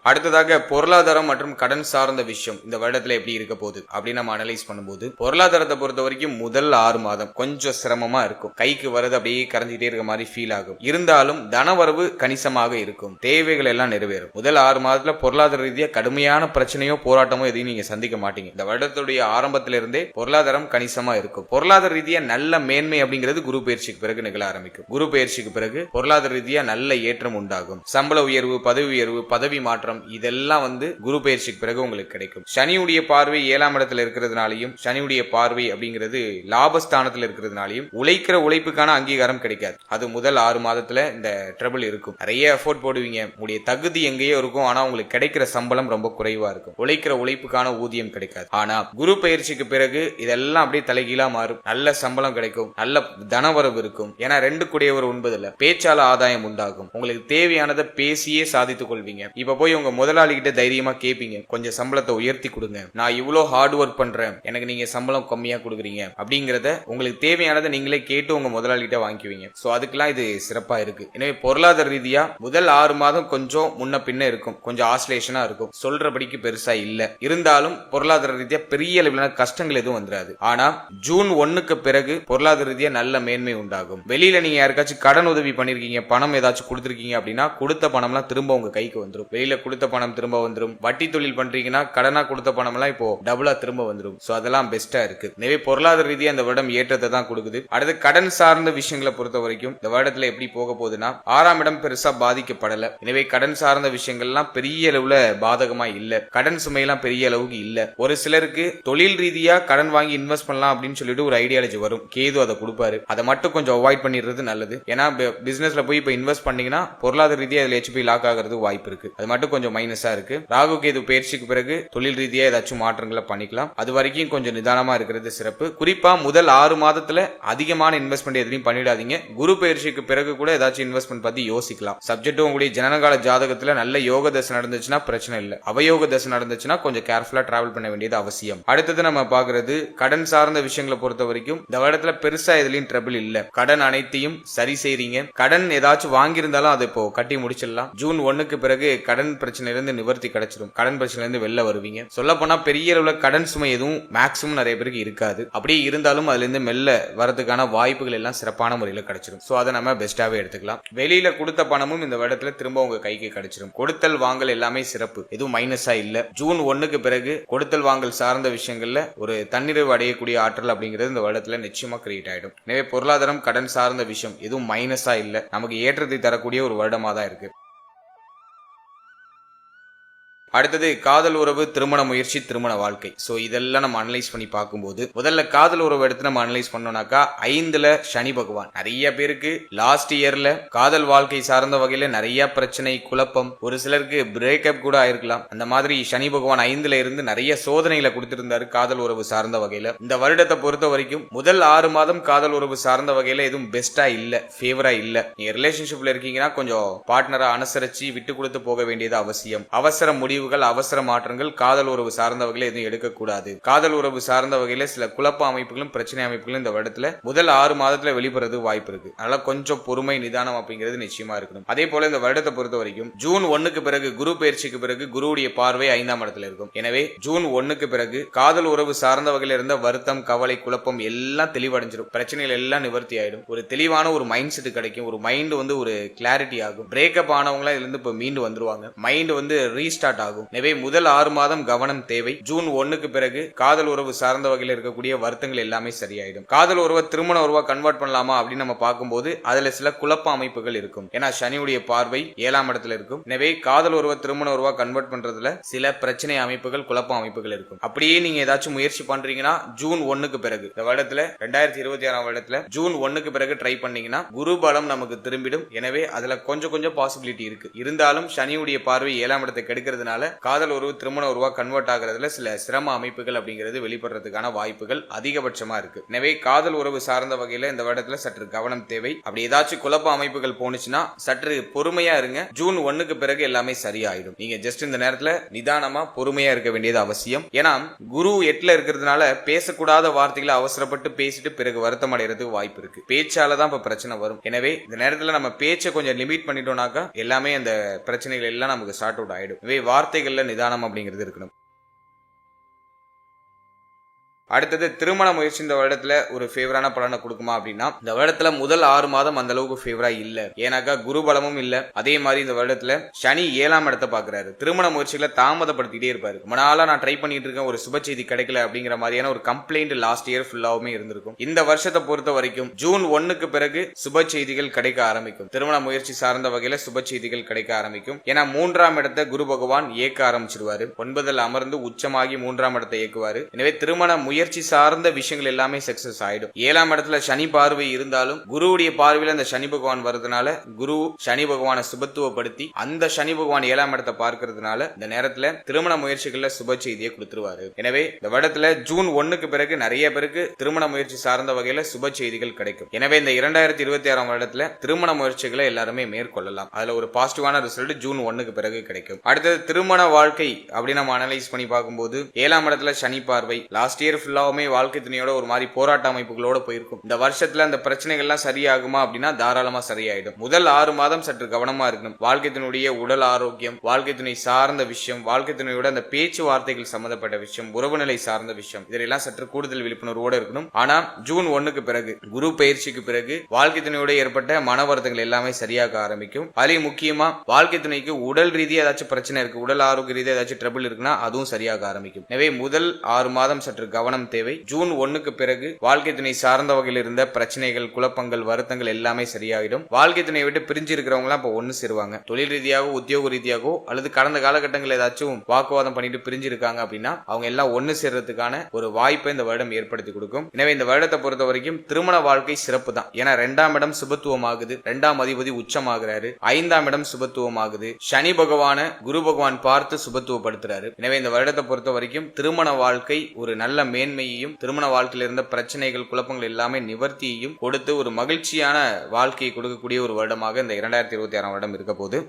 அடுத்ததாக பொருளாதாரம் மற்றும் கடன் சார்ந்த விஷயம் இந்த வருடத்துல எப்படி இருக்க போகுது அப்படின்னு நம்ம அனலைஸ் பண்ணும்போது, பொருளாதாரத்தை பொறுத்த வரைக்கும் முதல் 6 மாதம் கொஞ்சம் சிரமமா இருக்கும். கைக்கு வரது அப்படியே கரைஞ்சிட்டே இருக்க மாதிரி ஃபீல் ஆகும். இருந்தாலும் தனவரவு கணிசமாக இருக்கும். தேவைகள் எல்லாம் நிறைவேறும். முதல் 6 மாதத்துல பொருளாதார ரீதியா கடுமையான பிரச்சனையோ போராட்டமோ எதையும் நீங்க சந்திக்க மாட்டீங்க. இந்த வருடத்துடைய ஆரம்பத்திலிருந்தே பொருளாதாரம் கணிசமா இருக்கும். பொருளாதார ரீதியா நல்ல மேன்மை அப்படிங்கிறது குரு பயிற்சிக்கு பிறகு நிகழ ஆரம்பிக்கும். குரு பயிற்சிக்கு பிறகு பொருளாதார ரீதியா நல்ல ஏற்றம் உண்டாகும். சம்பள உயர்வு, பதவி உயர்வு, பதவி மாற்றம் இதெல்லாம் வந்து குரு பயிற்சிக்கு பிறகு உங்களுக்கு கிடைக்கும். சனியுடைய பார்வை 7ஆம் இடத்துல இருக்கிறதுனாலையும், சனியுடைய பார்வை அப்படிங்கிறது லாபஸ்தானத்துல இருக்கிறதுனாலையும் உழைக்கிற உழைப்புக்கான அங்கீகாரம் கிடைக்காது. அது முதல் 6 மாதத்துல இந்த ட்ரபிள் இருக்கும். நிறைய எஃபோர்ட் போடுவீங்க, உங்களுடைய தகுதி எங்கேயோ இருக்கும், ஆனா உங்களுக்கு கிடைக்கிற சம்பளம் ரொம்ப குறைவா இருக்கும். உழைக்கிற உழைப்புக்கான ஊதியம் கிடைக்காது. ஆனா குரு பயிற்சிக்கு பிறகு இதெல்லாம் அப்படியே தலைகீழா மாறும். நல்ல சம்பளம் கிடைக்கும், நல்ல தனவரவு இருக்கும். ஏன்னா 2 கூடியவர் 9ல பேச்சால ஆதாயம் உண்டாகும். உங்களுக்கு தேவையானதை பேசியே சாதித்துக் கொள்வீங்க. இப்ப போய் உங்க முதலாளி கிட்ட தைரியமா கேப்பீங்க, கொஞ்சம் சம்பளத்தை உயர்த்தி கொடுங்க, நான் இவ்வளவு ஹார்ட் ஒர்க் பண்றேன், எனக்கு நீங்க சம்பளம் கம்மியா கொடுக்குறீங்க அப்படிங்கறத உங்களுக்கு தேவையானதை நீங்களே கேட்டு உங்க முதலாளி கிட்ட வாங்கிக்குவீங்க. சோ அதுக்கெல்லாம் இது சிறப்பா இருக்கு. எனவே பொருளாதார ரீதியா முதல் 6 மாதம் கொஞ்சம் முன்ன பின்ன இருக்கும், கொஞ்சம் ஆசிலேஷனா இருக்கும். சொல்றபடிக்கு பெருசா இல்ல. இருந்தாலும் பொருளாதார ரீதியா பெரிய அளவிலான கஷ்டங்கள் எதுவும் வந்துடாது. ஆனா ஜூன் 1க்கு பிறகு பொருளாதார ரீதியா நல்ல மேன்மை உண்டாகும். வெளியில நீங்க யாருக்காச்சும் கடன் உதவி பண்ணிருக்கீங்க, பணம் ஏதாச்சும் கொடுத்திருக்கீங்க அப்படின்னா கொடுத்த பணம்லாம் திரும்ப உங்க கைக்கு வந்துடும். வெளியில கொடுத்த பணம் திரும்ப வந்துடும். வட்டி தொழில் பண்றீங்கன்னா கடனா கொடுத்த பணம் எல்லாம் இப்போ டபுளா திரும்ப வந்துடும். சோ அதெல்லாம் பெஸ்டா இருக்கு. எனவே பொருளாதார ரீதியா இந்த வருடம் ஏற்றத்தை தான் கொடுக்குது. அடுத்து கடன் சார்ந்த விஷயங்களை பொறுத்த வரைக்கும் இந்த வருடத்துல எப்படி போக போகுதுன்னா, 6ஆம் இடம் பெருசா பாதிக்கப்படல. எனவே கடன் சார்ந்த விஷயங்கள்லாம் பெரிய அளவுல பாதகமா இல்ல. கடன் சுமையெல்லாம் பெரிய அளவுக்கு இல்ல. ஒரு சிலருக்கு தொழில் ரீதியா கடன் வாங்கி இன்வெஸ்ட் பண்ணலாம் அப்படின்னு சொல்லிட்டு ஒரு ஐடியாலஜி வரும். கேது அதை கொடுப்பாரு. அதை மட்டும் கொஞ்சம் அவாய்ட் பண்ணிடுறது நல்லது. ஏன்னா பிசினஸ்ல போய் இப்ப இன்வெஸ்ட் பண்ணீங்கன்னா பொருளாதார ரீதியா அதுல HP லாக் ஆகிறது வாய்ப்பு இருக்கு. அது மட்டும் கொஞ்சம் மைனஸா இருக்கு. ராகு கேது பயிற்சிக்கு பிறகு தொழில் ரீதியா ஏதாச்சும் மாற்றங்களை பண்ணிக்கலாம். அது வரைக்கும் கொஞ்சம் நிதானமா இருக்கிறது சிறப்பு. குறிப்பா முதல் 6 மாதத்துல அதிகமான இன்வெஸ்ட்மெண்ட் எதுவும் பண்ணிடாதீங்க. குரு பயிற்சிக்கு பிறகு கூட ஏதாச்சும் இன்வெஸ்ட்மெண்ட் பத்தி யோசிக்கலாம். சப்ஜெக்ட் உங்களுடைய ஜனனகால ஜாதகத்துல நல்ல யோக தசை நடந்துச்சுன்னா பிரச்சனை இல்ல. அவயோக தசை நடந்துச்சுன்னா கொஞ்சம் கேர்ஃபுல்லா டிராவல் பண்ண வேண்டியது அவசியம். அடுத்தது நம்ம பாக்குறது கடன் சார்ந்த விஷயங்களை பொறுத்த வரைக்கும் இந்த வருடத்துல பெருசா எதுலயும் ட்ரபிள் இல்ல. கடன் அனைத்தையும் சரி செய்றீங்க. கடன் ஏதாச்சும் வாங்கியிருந்தாலும் அதை இப்போ கட்டி முடிச்சிடலாம். ஜூன் 1க்கு பிறகு கடன் பிரச்சனையிலிருந்து நிவர்த்தி கிடைச்சிடும். கடன் பிரச்சனையிலிருந்து வெளில வருவீங்க. சொல்ல போனா பெரிய அளவுல கடன் சுமை எதுவும் மேக்ஸிமம் நிறைய பேருக்கு இருக்காது. அப்படியே இருந்தாலும் அதுல இருந்து மெல்ல வரதுக்கான வாய்ப்புகள் எல்லாம் சிறப்பான முறையில் கிடைச்சிடும். சோ அதை நம்ம பெஸ்டாவே எடுத்துக்கலாம். வெளியில கொடுத்த பணமும் இந்த வருடத்துல திரும்ப உங்க கைக்கு கிடைச்சிடும். கொடுத்தல் வாங்கல் எல்லாமே சிறப்பு, எதுவும் மைனஸா இல்ல. ஜூன் 1க்கு பிறகு கொடுத்தல் வாங்கல் சார்ந்த விஷயங்கள்ல ஒரு தன்னிறைவு அடையக்கூடிய ஆற்றல் அப்படிங்கிறது இந்த வருடத்துல நிச்சயமா கிரியேட் ஆயிடும். எனவே பொருளாதாரம் கடன் சார்ந்த விஷயம் எதுவும் மைனஸா இல்ல, நமக்கு ஏற்றத்தை தரக்கூடிய ஒரு வருடமா தான் இருக்கு. அடுத்தது காதல் உறவு, திருமண முயற்சி, திருமண வாழ்க்கை. சோ இதெல்லாம் நம்ம அனலைஸ் பண்ணி பார்க்கும்போது முதல்ல காதல் உறவு எடுத்து நம்ம அனலைஸ் பண்ணோம்னாக்கா 5ல சனி பகவான். நிறைய பேருக்கு லாஸ்ட் இயர்ல காதல் வாழ்க்கை சார்ந்த வகையில நிறைய பிரச்சனை, குழப்பம், ஒரு சிலருக்கு பிரேக்கப் கூட ஆயிருக்கலாம். அந்த மாதிரி சனி பகவான் 5ல இருந்து நிறைய சோதனைகளை கொடுத்திருந்தாரு காதல் உறவு சார்ந்த வகையில. இந்த வருடத்தை பொறுத்த வரைக்கும் முதல் 6 மாதம் காதல் உறவு சார்ந்த வகையில எதுவும் பெஸ்டா இல்ல, ஃபேவரா இல்ல. நீங்க ரிலேஷன்ஷிப்ல இருக்கீங்கன்னா கொஞ்சம் பார்ட்னரா அனுசரிச்சு விட்டு கொடுத்து போக வேண்டியது அவசியம். அவசர முடிவுகள், அவசர மாற்றங்கள் காதல் உறவு சார்ந்த வகையில எதுவும் எடுக்கக்கூடாது. காதல் உறவு சார்ந்த வகையில சில குழப்ப அமைப்புகளும் பிரச்சனை அமைப்புகளும் இந்த வருடத்துல முதல் 6 மாதத்துல வெளிப்படுறது வாய்ப்பு இருக்கு. அதனால கொஞ்சம் பொறுமை, நிதானம் அப்படிங்கிறது நிச்சயமா இருக்கணும். அதே போல இந்த வருடத்தை பொறுத்த வரைக்கும் ஜூன் 1க்கு பிறகு குரு பயிற்சிக்கு பிறகு குருவுடைய பார்வை 5ஆம் இடத்துல இருக்கும். எனவே ஜூன் 1க்கு பிறகு காதல் உறவு சார்ந்த வகையில இருந்த வருத்தம், கவலை, குழப்பம் எல்லாம் தெளிவடைஞ்சிடும். பிரச்சனைகள் எல்லாம் நிவர்த்தி ஆயிடும். ஒரு தெளிவான ஒரு மைண்ட் செட் கிடைக்கும். ஒரு மைண்ட் ஒரு கிளாரிட்டி ஆகும். பிரேக்கப் ஆனவங்களா இதுல இருந்து இப்ப மீண்டு வந்துருவாங்க. மைண்ட் ரீஸ்டார்ட் ஆகும். எனவே முதல் 6 மாதம் கவனம் தேவை. ஜூன் 1க்கு பிறகு காதல் உறவு சார்ந்த வகையில் இருக்கக்கூடிய வருத்தங்கள் எல்லாமே சரியாயிடும். காதல் உறவை திருமண உறவா கன்வெர்ட் பண்ணலாமா அப்படின்னு நம்ம பார்க்கும்போது அதுல சில குழப்ப அமைப்புகள் இருக்கும். ஏன்னா சனியுடைய பார்வை 7ஆம் இடத்துல இருக்கும். எனவே காதல் உறவை திருமண உறவா கன்வெர்ட் பண்றதுல சில பிரச்சனை அமைப்புகள், குழப்ப அமைப்புகள் இருக்கும். அப்படியே நீங்க ஏதாச்சும் முயற்சி பண்றீங்கன்னா ஜூன் 1க்கு பிறகு இந்த வருடத்துல 2026ஆம் வருடத்துல ஜூன் 1க்கு பிறகு ட்ரை பண்ணீங்கன்னா குரு பலம் நமக்கு திரும்பிடும். எனவே அதுல கொஞ்சம் பாசிபிலிட்டி இருக்கு. இருந்தாலும் சனியுடைய பார்வை 7ஆம் இடத்தை கெடுக்கிறதுனால காதல் உறவு திருமண உறவா கன்வெர்ட் ஆகிறதுல சில சிரம அமைப்புகள் அப்படிங்கிறது வெளிப்படுறதுக்கான வாய்ப்புகள் அதிகபட்சமா இருக்கு. எனவே காதல் உறவு சார்ந்த வகையில இந்த வருடத்துல சற்று கவனம் தேவை. அப்படி ஏதாச்சும் குழப்ப அமைப்புகள் போனுச்சுன்னா சற்று பொறுமையா இருங்க. ஜூன் 1க்கு பிறகு எல்லாமே சரியாயிடும். நீங்க ஜஸ்ட் இந்த நேரத்துல நிதானமா பொறுமையா இருக்க வேண்டியது அவசியம். ஏன்னா குரு 8ல இருக்கிறதுனால பேசக்கூடாத வார்த்தைகளை அவசரப்பட்டு பேசிட்டு பிறகு வருத்தம் அடைகிறதுக்கு வாய்ப்பு இருக்கு. பேச்சாலதான் இப்ப பிரச்சனை வரும். எனவே இந்த நேரத்துல நம்ம பேச்சை கொஞ்சம் லிமிட் பண்ணிட்டோம்னாக்கா எல்லாமே அந்த பிரச்சனைகள் எல்லாம் நமக்கு சார்ட் அவுட் ஆயிடும். வார்த்தைகள்ல நிதானம் அப்படிங்கிறது இருக்கணும். அடுத்தது திருமண முயற்சி இந்த வருடத்துல ஒரு ஃபேவரான பலனை கொடுக்குமா அப்படின்னா இந்த வருடத்துல முதல் 6 மாதம் அந்த அளவுக்கு ஃபேவரா இல்ல. ஏன்னாக்கா குரு பலமும் இல்ல. அதே மாதிரி இந்த வருடத்துல சனி 7ஆம் இடத்தை பாக்குறாரு. திருமண முயற்சிகளை தாமதப்படுத்திட்டே இருப்பாரு. ரொம்ப நாளா நான் ட்ரை பண்ணிட்டு இருக்கேன், ஒரு சுப செய்தி கிடைக்கல அப்படிங்கிற மாதிரியான ஒரு கம்ப்ளைண்ட் லாஸ்ட் இயர் ஃபுல்லாவுமே இருந்திருக்கும். இந்த வருஷத்தை பொறுத்த வரைக்கும் ஜூன் 1க்கு பிறகு சுப செய்திகள் கிடைக்க ஆரம்பிக்கும். திருமண முயற்சி சார்ந்த வகையில சுப செய்திகள் கிடைக்க ஆரம்பிக்கும். ஏன்னா 3ஆம் இடத்தை குரு பகவான் இயக்க ஆரம்பிச்சிருவாரு. 9ல் அமர்ந்து உச்சமாகி 3ஆம் இடத்தை இயக்குவாரு. எனவே திருமண முயற்சி சார்ந்த விஷயங்கள் எல்லாமே சக்சஸ் ஆயிடும். 7ஆம் இடத்துல சனி பார்வை இருந்தாலும் குருவுடைய பார்வையில அந்த சனி பகவான் வருதுனால குரு சனி பகவானை சுபத்துவப்படுத்தி அந்த சனி பகவான் 7ஆம் இடத்தை பார்க்கறதுனால இந்த நேரத்துல திருமண முயற்சிகள்ல சுப செய்தியை கொடுத்துருவாரு. எனவே இந்த வருடத்துல ஜூன் 1க்கு பிறகு நிறைய பேருக்கு திருமண முயற்சி சார்ந்த வகையில சுப செய்திகள் கிடைக்கும். எனவே இந்த 2026ஆம் வருடத்துல திருமண முயற்சிகளை எல்லாருமே மேற்கொள்ளலாம். அதுல ஒரு பாசிட்டிவான ரிசல்ட் ஜூன் 1க்கு பிறகு கிடைக்கும். அடுத்தது திருமண வாழ்க்கை அப்படின்னு நம்ம அனலைஸ் பண்ணி பார்க்கும்போது 7ஆம் இடத்துல சனி பார்வை லாஸ்ட் இயர் ஃபுல்லாவுமே வாழ்க்கை துணையோட ஒரு மாதிரி போராட்ட அமைப்புகளோட போயிருக்கும். இந்த வருஷத்துல அந்த பிரச்சனைகள் எல்லாம் சரியாகுமா அப்படின்னா தாராளமா சரியாயிடும். முதல் 6 மாதம் சற்று கவனமா இருக்கணும். வாழ்க்கை துணையுடைய உடல் ஆரோக்கியம், வாழ்க்கை துணை சார்ந்த விஷயம், வாழ்க்கை துணையோட அந்த பேச்சுவார்த்தைகள் சம்பந்தப்பட்ட விஷயம், உறவுநிலை சார்ந்த விஷயம், இதெல்லாம் சற்று கூடுதல் விழிப்புணர்வோட இருக்கணும். ஆனா ஜூன் 1க்கு பிறகு குரு பயிற்சிக்கு பிறகு வாழ்க்கை துணையோட ஏற்பட்ட மன வருத்தங்கள் எல்லாமே சரியாக ஆரம்பிக்கும். அதுலயும் முக்கியமா வாழ்க்கை துணைக்கு உடல் ரீதியா ஏதாச்சும் பிரச்சனை இருக்கு, உடல் ஆரோக்கிய ரீதியா ஏதாச்சும் ட்ரபிள் இருக்குன்னா அதுவும் சரியாக ஆரம்பிக்கும். எனவே முதல் 6 மாதம் சற்று கவனம் தேவை. ஜூன் 1க்கு பிறகு வாழ்க்கை துணை சார்ந்த வகையில் இருந்த பிரச்சனைகள், குழப்பங்கள், வருத்தங்கள் எல்லாமே சரியாயிடும். வாழ்க்கை துணையை விட்டு பிரிஞ்சு இருக்கிறவங்க இப்ப ஒண்ணு சேருவாங்க. தொழில் ரீதியாகவோ உத்தியோக ரீதியாகவோ அல்லது கடந்த காலகட்டங்கள் ஏதாச்சும் வாக்குவாதம் பண்ணிட்டு பிரிஞ்சு இருக்காங்க அப்படின்னா அவங்க எல்லாம் ஒண்ணு சேர்றதுக்கான ஒரு வாய்ப்பை இந்த வருடம் ஏற்படுத்தி கொடுக்கும். எனவே இந்த வருடத்தை பொறுத்த வரைக்கும் திருமண வாழ்க்கை சிறப்பு தான். ஏன்னா 2ஆம் இடம் சுபத்துவம் ஆகுது, 2ஆம் அதிபதி உச்சமாகிறாரு, 5ஆம் இடம் சுபத்துவம் ஆகுது, சனி பகவான குரு பகவான் பார்த்து சுபத்துவப்படுத்துறாரு. எனவே இந்த வருடத்தை பொறுத்த வரைக்கும் திருமண வாழ்க்கை ஒரு நல்ல மேன்மையையும் திருமண வாழ்க்கையில் இருந்த பிரச்சனைகள், குழப்பங்கள் எல்லாமே நிவர்த்தியையும் கொடுத்து ஒரு மகிழ்ச்சியான வாழ்க்கையை கொடுக்கக்கூடிய ஒரு வருடமாக இந்த 2026ஆம் வருடம் இருக்க போது.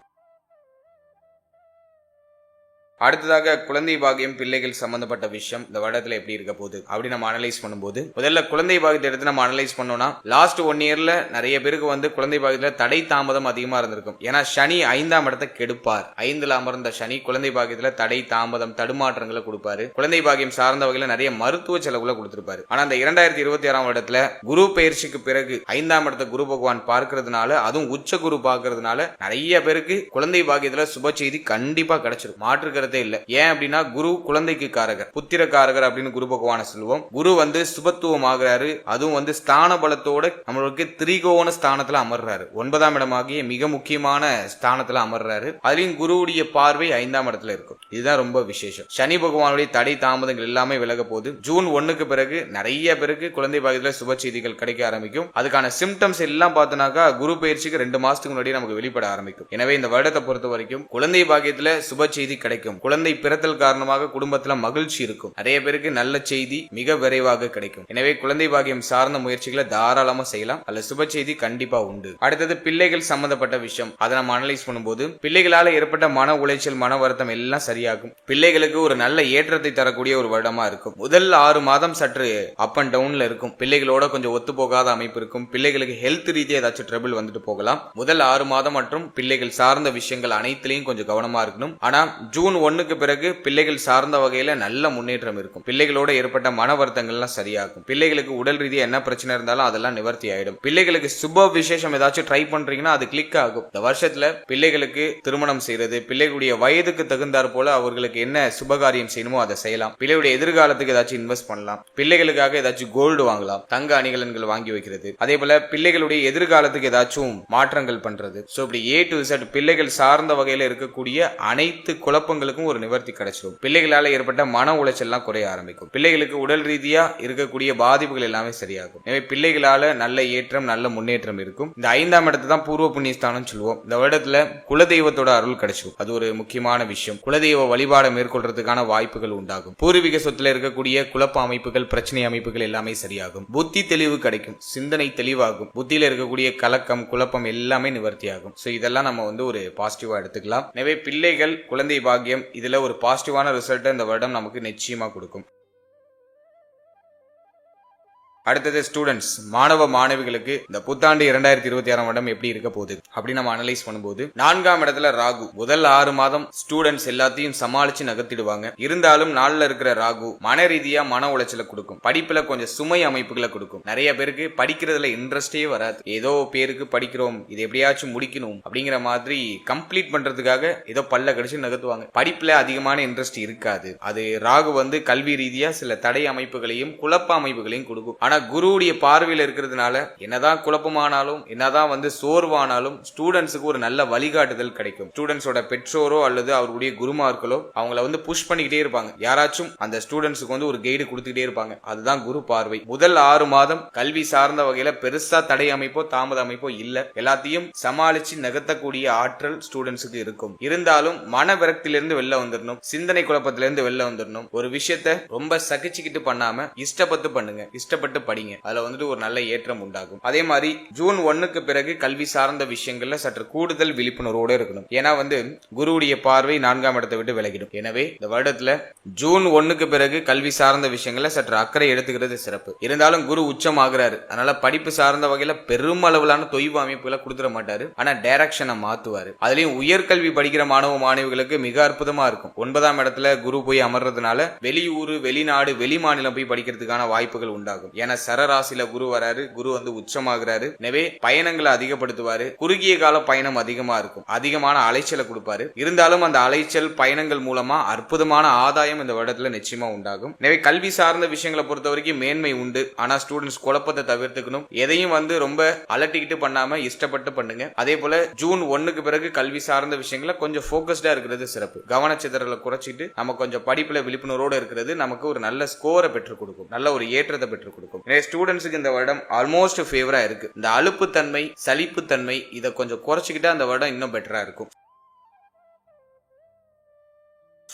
அடுத்ததாக குழந்தை பாகியம் பிள்ளைகள் சம்பந்தப்பட்ட விஷயம் இந்த வருடத்துல எப்படி இருக்க போகுது அப்படி நம்ம அனலைஸ் பண்ணும்போது முதல்ல குழந்தை பாகியத்தை எடுத்து நம்ம அனலைஸ் பண்ணோம்னா லாஸ்ட் 1 இயர்ல நிறைய பேருக்கு வந்து குழந்தை பாகியத்துல தடை தாமதம் அதிகமா இருந்திருக்கும். ஏன்னா சனி 5ஆம் இடத்தை கெடுப்பார். 5ல் அமர்ந்த சனி குழந்தை பாகியத்துல தடை தாமதம் தடுமாற்றங்களை கொடுப்பாரு. குழந்தை பாகியம் சார்ந்த வகையில நிறைய மருத்துவ செலவுகளை கொடுத்திருப்பாரு. ஆனா அந்த 2026ஆம் வருடத்துல குரு பயிற்சிக்கு பிறகு 5ஆம் இடத்தை குரு பகவான் பார்க்கிறதுனால, அதுவும் உச்ச குரு பார்க்கிறதுனால நிறைய பேருக்கு குழந்தை பாகியத்துல சுப செய்தி கண்டிப்பா கிடைச்சிடும். மாற்றுக்கிறதே இல்ல. ஏன் அப்படின்னா குரு குழந்தைக்கு காரகர், புத்திர காரகர் அப்படின்னு குரு பகவான சொல்லுவோம். குரு வந்து சுபத்துவம் ஆகிறாரு. அதுவும் வந்து ஸ்தான பலத்தோட நம்மளுக்கு திரிகோண ஸ்தானத்துல அமர்றாரு. 9ஆம் இடமாகிய மிக முக்கியமான ஸ்தானத்துல அமர்றாரு. அதுலயும் குருவுடைய பார்வை 5ஆம் இடத்துல இருக்கும். இதுதான் ரொம்ப விசேஷம். சனி பகவானுடைய தடை தாமதங்கள் எல்லாமே விலக போகுது. ஜூன் 1க்கு பிறகு நிறைய பேருக்கு குழந்தை பாகியத்துல சுப செய்திகள் கிடைக்க ஆரம்பிக்கும். அதுக்கான சிம்டம்ஸ் எல்லாம் பார்த்தோம்னாக்கா குரு பயிற்சிக்கு 2 மாசத்துக்கு முன்னாடி நமக்கு வெளிப்பட ஆரம்பிக்கும். எனவே இந்த வருடத்தை பொறுத்த வரைக்கும் குழந்தை பாகியத்துல சுப செய்தி கிடைக்கும். குழந்தை பிறத்தல் காரணமாக குடும்பத்துல மகிழ்ச்சி இருக்கும். நிறைய பேருக்கு நல்ல செய்தி மிக விரைவாக கிடைக்கும். எனவே குழந்தை பாகியம் சார்ந்த முயற்சிகளை தாராளமா செய்யலாம். அல்ல சுப செய்தி கண்டிப்பா உண்டு. அடுத்தது பிள்ளைகள் சம்பந்தப்பட்ட விஷயம். அதை நம்ம அனலைஸ் பண்ணும்போது பிள்ளைகளால ஏற்பட்ட மன உளைச்சல், மன வருத்தம் எல்லாம் சரியாகும். பிள்ளைகளுக்கு ஒரு நல்ல ஏற்றத்தை தரக்கூடிய ஒரு வருடமா இருக்கும். முதல் 6 மாதம் சற்று அப் அண்ட் டவுன்ல இருக்கும். பிள்ளைகளோட கொஞ்சம் ஒத்து போகாத அமைப்பு இருக்கும். பிள்ளைகளுக்கு ஹெல்த் ரீதியா ஏதாச்சும் ட்ரபிள் வந்துட்டு போகலாம். முதல் 6 மாதம் மற்றும் பிள்ளைகள் சார்ந்த விஷயங்கள் அனைத்திலையும் கொஞ்சம் கவனமா இருக்கணும். ஆனா ஜூன் 1க்கு பிறகு பிள்ளைகள் சார்ந்த வகையில நல்ல முன்னேற்றம் இருக்கும். பிள்ளைகளோட ஏற்பட்ட மன வருத்தங்கள்லாம் சரியாகும். பிள்ளைகளுக்கு உடல் ரீதியா என்ன பிரச்சனை இருந்தாலும் அதெல்லாம் நிவர்த்தி ஆயிடும். பிள்ளைகளுக்கு சுப விசேஷம் ஏதாச்சும் ட்ரை பண்றீங்கன்னா அது கிளிக் ஆகும். இந்த வருஷத்துல பிள்ளைகளுக்கு திருமணம் செய்யறது, பிள்ளைகளுடைய வயதுக்கு தகுந்தாற் போல அவர்களுக்கு என்ன சுபகாரியம் செய்யணுமோ அதை செய்யலாம். பிள்ளைகளுடைய எதிர்காலத்துக்கு ஏதாச்சும் இன்வெஸ்ட் பண்ணலாம். பிள்ளைகளுக்காக ஏதாச்சும் கோல்டு வாங்கலாம். தங்க அணிகலன்கள் வாங்கி வைக்கிறது. அதே போல பிள்ளைகளுடைய எதிர்காலத்துக்கு ஏதாச்சும் மாற்றங்கள் பண்றது. சோ இப்படி A to Z பிள்ளைகள் சார்ந்த வகையில இருக்கக்கூடிய அனைத்து குழப்பங்களுக்கும் ஒரு நிவர்த்தி கிடைச்சிடும். பிள்ளைகளால ஏற்பட்ட மன உளைச்சல்லாம் குறைய ஆரம்பிக்கும். பிள்ளைகளுக்கு உடல் ரீதியா இருக்கக்கூடிய பாதிப்புகள் எல்லாமே சரியாகும். எனவே பிள்ளைகளால நல்ல ஏற்றம், நல்ல முன்னேற்றம் இருக்கும். இந்த 5ஆம் இடத்தை தான் பூர்வ புண்ணியஸ்தானம் சொல்லுவோம். இந்த வருடத்துல குலதெய்வத்தோட அருள் கிடைச்சிடும். அது ஒரு முக்கியமான விஷயம். குலதெய்வ வழிபாடு மேற்கொள்றதுக்கான வாய்ப்புகள் உண்டாகும். பூர்வீக சொத்துல இருக்கக்கூடிய குழப்ப அமைப்புகள், பிரச்சனை அமைப்புகள் எல்லாமே சரியாகும். புத்தி தெளிவு கிடைக்கும். சிந்தனை தெளிவாகும். புத்தியில இருக்கக்கூடிய கலக்கம், குழப்பம் எல்லாமே நிவர்த்தியாகும். சோ இதெல்லாம் நம்ம வந்து ஒரு பாசிட்டிவா எடுத்துக்கலாம். எனவே பிள்ளைகள், குழந்தை பாக்கியம் இதுல ஒரு பாசிட்டிவான ரிசல்ட் இந்த வருடம் நமக்கு நிச்சயமா கொடுக்கும். அடுத்தது ஸ்டூடெண்ட்ஸ், மாணவ மாணவிகளுக்கு இந்த புத்தாண்டு 2026ஆம் வருடம் எப்படி இருக்க போகுது அப்படி நம்ம அனலைஸ் பண்ணும்போது 4ஆம் இடத்துல ராகு. முதல் 6 மாதம் ஸ்டூடெண்ட்ஸ் எல்லாத்தையும் சமாளிச்சு நகர்த்திடுவாங்க. இருந்தாலும் நாள்ல இருக்கிற ராகு மன ரீதியா மன உளைச்சலை கொடுக்கும். படிப்புல கொஞ்சம் சுமை அமைப்புகளை கொடுக்கும். நிறைய பேருக்கு படிக்கிறதுல இன்ட்ரெஸ்டே வராது. ஏதோ பேருக்கு படிக்கிறோம், இது எப்படியாச்சும் முடிக்கணும் அப்படிங்கிற மாதிரி கம்ப்ளீட் பண்றதுக்காக ஏதோ பல்ல கடிச்சு நகர்த்துவாங்க. படிப்புல அதிகமான இன்ட்ரெஸ்ட் இருக்காது. அது ராகு வந்து கல்வி ரீதியா சில தடை அமைப்புகளையும் குழப்ப அமைப்புகளையும் கொடுக்கும். ஆனா குருவுடைய பார்வையில் இருக்கிறதுனால என்னதான் குழப்பமானாலும், என்னதான் வந்து சோர்வானாலும் ஸ்டூடெண்ட்ஸுக்கு ஒரு நல்ல வழிகாட்டுதல் கிடைக்கும். ஸ்டூடெண்ட்ஸோட பெற்றோரோ அல்லது அவருடைய குருமார்களோ அவங்கள வந்து புஷ் பண்ணிக்கிட்டே இருப்பாங்க. யாராச்சும் அந்த ஸ்டூடெண்ட்ஸுக்கு வந்து ஒரு கைடு கொடுத்துக்கிட்டே இருப்பாங்க. அதுதான் குரு பார்வை. முதல் 6 மாதம் கல்வி சார்ந்த வகையில பெருசா தடை அமைப்போ தாமத அமைப்போ இல்ல. எல்லாத்தையும் சமாளிச்சு நகர்த்தக்கூடிய ஆற்றல் ஸ்டூடெண்ட்ஸுக்கு இருக்கும். இருந்தாலும் மன விரக்தியிலிருந்து வெளில வந்துடணும். சிந்தனை குழப்பத்திலிருந்து வெளில வந்துடணும். ஒரு விஷயத்த ரொம்ப சகிச்சுக்கிட்டு பண்ணாம இஷ்டப்பட்டு பண்ணுங்க. இஷ்டப்பட்டு படிங்க. அதுல வந்துட்டு ஒரு நல்ல ஏற்றம் உண்டாகும். அதே மாதிரி ஜூன் 1க்கு பிறகு கல்வி சார்ந்த விஷயங்கள்ல சற்று கூடுதல் விழிப்புணர்வோடு இருக்கணும். ஏன்னா வந்து குருவுடைய பார்வை 4ஆம் இடத்தை விட்டு விலகிடும். எனவே இந்த வருடத்துல ஜூன் 1க்கு பிறகு கல்வி சார்ந்த விஷயங்கள்ல சற்று அக்கறை எடுத்துக்கிறது சிறப்பு. இருந்தாலும் குரு உச்சம் ஆகிறாரு. அதனால படிப்பு சார்ந்த வகையில பெரும் அளவிலான தொய்வு அமைப்புகளை கொடுத்துட மாட்டாரு. ஆனா டைரக்ஷனை மாத்துவாரு. அதுலயும் உயர்கல்வி படிக்கிற மாணவ மாணவிகளுக்கு மிக அற்புதமா இருக்கும். 9ஆம் இடத்துல குரு போய் அமர்றதுனால வெளியூர், வெளிநாடு, வெளி மாநிலம் போய் படிக்கிறதுக்கான வாய்ப்புகள் உண்டாகும். ஏன்னா சரராசில குரு வராரு. குரு வந்து உச்சமாகிறாரு. எனவே பயணங்களை அதிகப்படுத்துவாரு. குறுகிய கால பயணம் அதிகமா இருக்கும். அதிகமான அலைச்சலை கொடுப்பாரு. இருந்தாலும் அந்த அலைச்சல் பயணங்கள் மூலமா அற்புதமான ஆதாயம் இந்த வருடத்துல நிச்சயமா உண்டாகும். எனவே கல்வி சார்ந்த விஷயங்களை பொறுத்த வரைக்கும் மேன்மை உண்டு. ஆனா ஸ்டூடெண்ட்ஸ் குழப்பத்தை தவிர்த்துக்கணும். எதையும் வந்து ரொம்ப அலட்டிக்கிட்டு பண்ணாம இஷ்டப்பட்டு பண்ணுங்க. அதே போல ஜூன் 1க்கு பிறகு கல்வி சார்ந்த விஷயங்களை கொஞ்சம் போக்கஸ்டா இருக்கிறது சிறப்பு. கவனச்சிதறலை குறைச்சிட்டு நம்ம கொஞ்சம் படிப்புல விழிப்புணர்வோடு இருக்கிறது நமக்கு ஒரு நல்ல ஸ்கோரை பெற்றுக் கொடுக்கும். நல்ல ஒரு ஏற்றத்தை பெற்றுக் கொடுக்கும். ஸ்டூடெண்ட்ஸுக்கு இந்த வருடம் ஆல்மோஸ்ட் ஃபேவரா இருக்கு. இந்த அலுப்பு தன்மை, சலிப்பு தன்மை இதை கொஞ்சம் குறைச்சிக்கிட்டா அந்த வருடம் இன்னும் பெட்டரா இருக்கும்.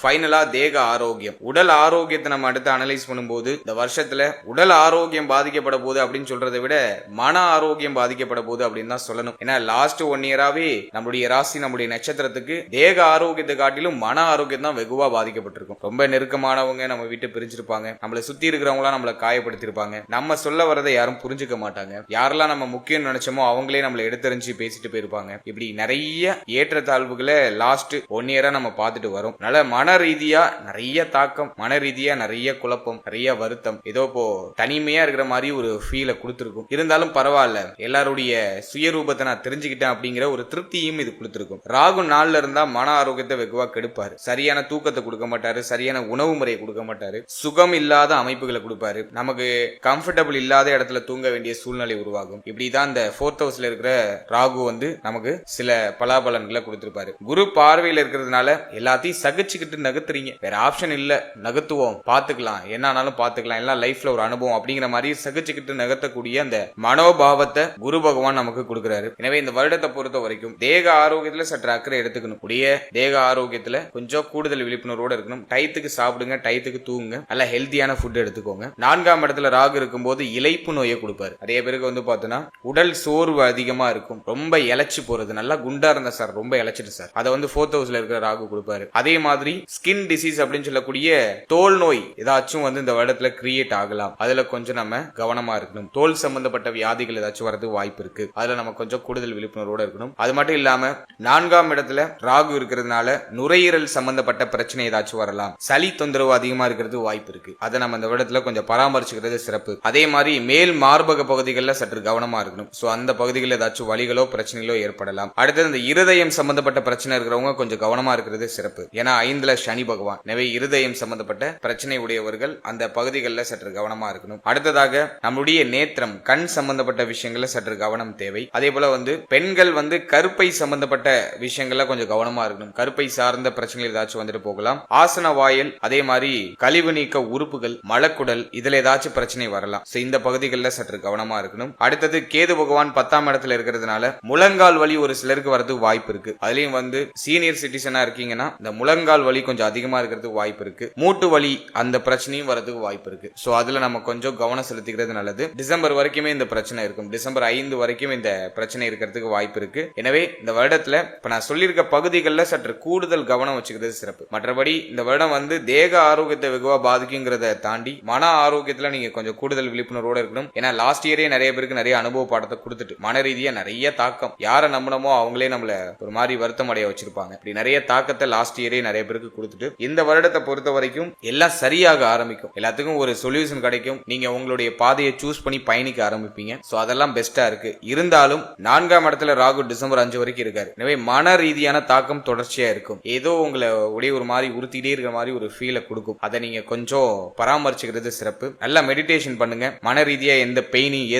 ஃபைனலா தேக ஆரோக்கியம். உடல் ஆரோக்கியத்தை நம்ம அடுத்து அனலைஸ் பண்ணும்போது இந்த வருஷத்துல உடல் ஆரோக்கியம் பாதிக்கப்பட போகுது அப்படின்னு சொல்றதை விட மன ஆரோக்கியம் பாதிக்கப்பட போகுது அப்படின்னு தான் சொல்லணும். ஏன்னா லாஸ்ட் 1 இயராவே நம்முடைய ராசி நம்முடைய நட்சத்திரத்துக்கு தேக ஆரோக்கியத்தை காட்டிலும் மன ஆரோக்கியம் தான் வெகுவா பாதிக்கப்பட்டிருக்கும். ரொம்ப நெருக்கமானவங்க நம்ம வீட்டை பிரிஞ்சிருப்பாங்க, நம்மளை சுத்தி இருக்கிறவங்களா நம்மளை காயப்படுத்திருப்பாங்க, நம்ம சொல்ல வரதை யாரும் புரிஞ்சுக்க மாட்டாங்க, யாரெல்லாம் நம்ம முக்கியம் நினைச்சோமோ அவங்களே நம்மளை எடுத்தறிஞ்சு பேசிட்டு போயிருப்பாங்க. இப்படி நிறைய ஏற்றத்தாழ்வுகளை லாஸ்ட் 1 இயரா நம்ம பார்த்துட்டு வரோம். அதனால மன ரீதியா நிறைய தாக்கம், மன ரீதியா நிறைய குழப்பம், நிறைய வருத்தம், ஏதோ இப்போ தனிமையா இருக்கிற மாதிரி ஒரு ஃபீலை கொடுத்திருக்கும். இருந்தாலும் பரவாயில்ல, எல்லாருடைய சுயரூபத்தை நான் தெரிஞ்சுக்கிட்டேன் அப்படிங்கிற ஒரு திருப்தியும் இது கொடுத்திருக்கும். ராகு நாள்ல இருந்தா மன ஆரோக்கியத்தை வெகுவா கெடுப்பாரு. சரியான தூக்கத்தை கொடுக்க மாட்டாரு, சரியான உணவு முறையை கொடுக்க மாட்டாரு, சுகம் இல்லாத அமைப்புகளை கொடுப்பாரு, நமக்கு கம்ஃபர்டபிள் இல்லாத இடத்துல தூங்க வேண்டிய சூழ்நிலை உருவாகும். இப்படிதான் இந்த 4th ஹவுஸ்ல இருக்கிற ராகு நமக்கு சில பலாபலன்களை கொடுத்திருப்பாரு. குரு பார்வையில் இருக்கிறதுனால எல்லாத்தையும் சகிச்சுக்கிட்டு நகர்த்துறீங்க, வேற ஆப்ஷன் இல்ல, நகர்த்துவோம், பாத்துக்கலாம், என்ன ஆனாலும் பாத்துக்கலாம், எல்லாம் லைஃப்ல ஒரு அனுபவம் அப்படிங்கிற மாதிரி சகிச்சுக்கிட்டு நகர்த்தக்கூடிய அந்த மனோபாவத்தை குரு பகவான் நமக்கு கொடுக்கிறாரு. எனவே இந்த வருடத்தை பொறுத்த வரைக்கும் தேக ஆரோக்கியத்துல சற்று அக்கறை எடுத்துக்கணும். கூடிய தேக ஆரோக்கியத்துல கொஞ்சம் கூடுதல் விழிப்புணர்வோட இருக்கணும். டயத்துக்கு சாப்பிடுங்க, டயத்துக்கு தூங்குங்க, நல்ல ஹெல்த்தியான ஃபுட் எடுத்துக்கோங்க. 4ஆம் இடத்துல ராகு இருக்கும்போது இளைப்பு நோயை கொடுப்பாரு. அதே பேருக்கு பார்த்தோன்னா உடல் சோர்வு அதிகமா இருக்கும், ரொம்ப இழைச்சு போறது, நல்லா குண்டா இருந்த சார் ரொம்ப இழைச்சிட்டு சார், அதை 4th ஹவுஸ்ல இருக்கிற ராகு கொடுப்பாரு. அதே மாதிரி ஸ்கின் டிசீஸ் அப்படின்னு சொல்லக்கூடிய தோல் நோய் ஏதாச்சும் இந்த வருடத்துல கிரியேட் ஆகலாம், அதுல கொஞ்சம் நம்ம கவனமா இருக்கணும். தோல் சம்பந்தப்பட்ட வியாதிகள் ஏதாச்சும் வரது வாய்ப்பு இருக்கு, அதுல நம்ம கொஞ்சம் கூடுதல் விழிப்புணர்வோட இருக்கணும். அது மட்டும் இல்லாம 4ஆம் இடத்துல ராகு இருக்கிறதுனால நுரையீரல் சம்பந்தப்பட்ட பிரச்சனை ஏதாச்சும் வரலாம், சளி தொந்தரவு அதிகமா இருக்கிறது வாய்ப்பு இருக்கு, அதை நம்ம இந்த வருடத்துல கொஞ்சம் பராமரிச்சுக்கிறது சிறப்பு. அதே மாதிரி மேல் மார்பக பகுதிகளில் சற்று கவனமா இருக்கணும். சோ அந்த பகுதிகளில் ஏதாச்சும் வலிகளோ பிரச்சனைகளோ ஏற்படலாம். அடுத்தது இந்த இருதயம் சம்பந்தப்பட்ட பிரச்சனை இருக்கிறவங்க கொஞ்சம் கவனமா இருக்கிறது சிறப்பு. ஏன்னா 5ல சனி பகவான், எனவே இருதயம் சம்பந்தப்பட்ட பிரச்சனை உடையவர்கள் அந்த பகுதிகளில் சற்று கவனமா இருக்கணும். அடுத்ததாக நம்முடைய நேத்திரம், கண் சம்பந்தப்பட்ட விஷயங்கள்ல சற்று கவனம் தேவை. அதே போல பெண்கள் கருப்பை சம்பந்தப்பட்ட விஷயங்கள்ல கொஞ்சம் கவனமா இருக்கணும். கருப்பை சார்ந்த பிரச்சனைகள் ஏதாச்சும் போகலாம். ஆசன வாயில், அதே மாதிரி கழிவு நீக்க உறுப்புகள், மலக்குடல், இதுல ஏதாச்சும் பிரச்சனை வரலாம். இந்த பகுதிகளில் சற்று கவனமா இருக்கணும். அடுத்தது கேது பகவான் 10ஆம் இடத்துல இருக்கிறதுனால முழங்கால் வலி ஒரு சிலருக்கு வரது வாய்ப்பு இருக்கு. அதுலயும் சீனியர் சிட்டிசனா இருக்கீங்கன்னா இந்த முழங்கால் வலி கொஞ்சம் அதிகமா இருக்கிறதுக்கு வாய்ப்பு இருக்கு. மூட்டு வலி அந்த பிரச்சனையும் வரதுக்கு வாய்ப்பு இருக்கு. சோ அதுல நம்ம கொஞ்சம் கவனம் செலுத்திக்கிறது நல்லது. டிசம்பர் வரைக்குமே இந்த பிரச்சனை இருக்கும். டிசம்பர் 5 வரைக்கும் இந்த பிரச்சனை இருக்கிறதுக்கு வாய்ப்பு இருக்கு. எனவே இந்த வருடத்துல இப்ப நான் சொல்லியிருக்க பகுதிகளில் சற்று கூடுதல் கவனம் வச்சுக்கிறது சிறப்பு. மற்றபடி இந்த வருடம் தேக ஆரோக்கியத்தை வெகுவா பாதிக்குங்கிறத தாண்டி மன ஆரோக்கியத்துல நீங்க கொஞ்சம் கூடுதல் விழிப்புணர்வோட இருக்கணும். ஏன்னா லாஸ்ட் இயரே நிறைய பேருக்கு நிறைய அனுபவ பாடத்தை கொடுத்துட்டு மன ரீதியா நிறைய தாக்கம், யாரை நம்பினமோ அவங்களே நம்மள ஒரு மாதிரி வருத்தம் அடைய வச்சிருப்பாங்க. இப்படி நிறைய தாக்கத்தை லாஸ்ட் இயரே நிறைய பேருக்கு கொடுத்துட்டு இந்த வருடத்தை பொறுத்த வரைக்கும் எல்லாம் சரியாக ஆரம்பிக்கும். எல்லாத்துக்கும் ஒரு சொல்யூஷன் கிடைக்கும். நீங்க உங்களுடைய பாதையை சூஸ் பண்ணி பயணிக்க ஆரம்பிப்பீங்க. சோ அதெல்லாம் பெஸ்டா இருக்கு. இருந்தாலும் 4ஆம் இடத்துல ராகு டிசம்பர் 5 வரைக்கும் இருக்காரு. எனவே மன ரீதியான தாக்கம் தொடர்ச்சியா இருக்கும். ஏதோ உங்களை ஒரு மாதிரி உறுத்திட்டே இருக்கிற மாதிரி ஒரு ஃபீலை கொடுக்கும். அதை நீங்க கொஞ்சம் பராமரிச்சுக்கிறது சிறப்பு. நல்லா மெடிடேஷன் பண்ணுங்க. மன ரீதியா எந்த பெயினையும்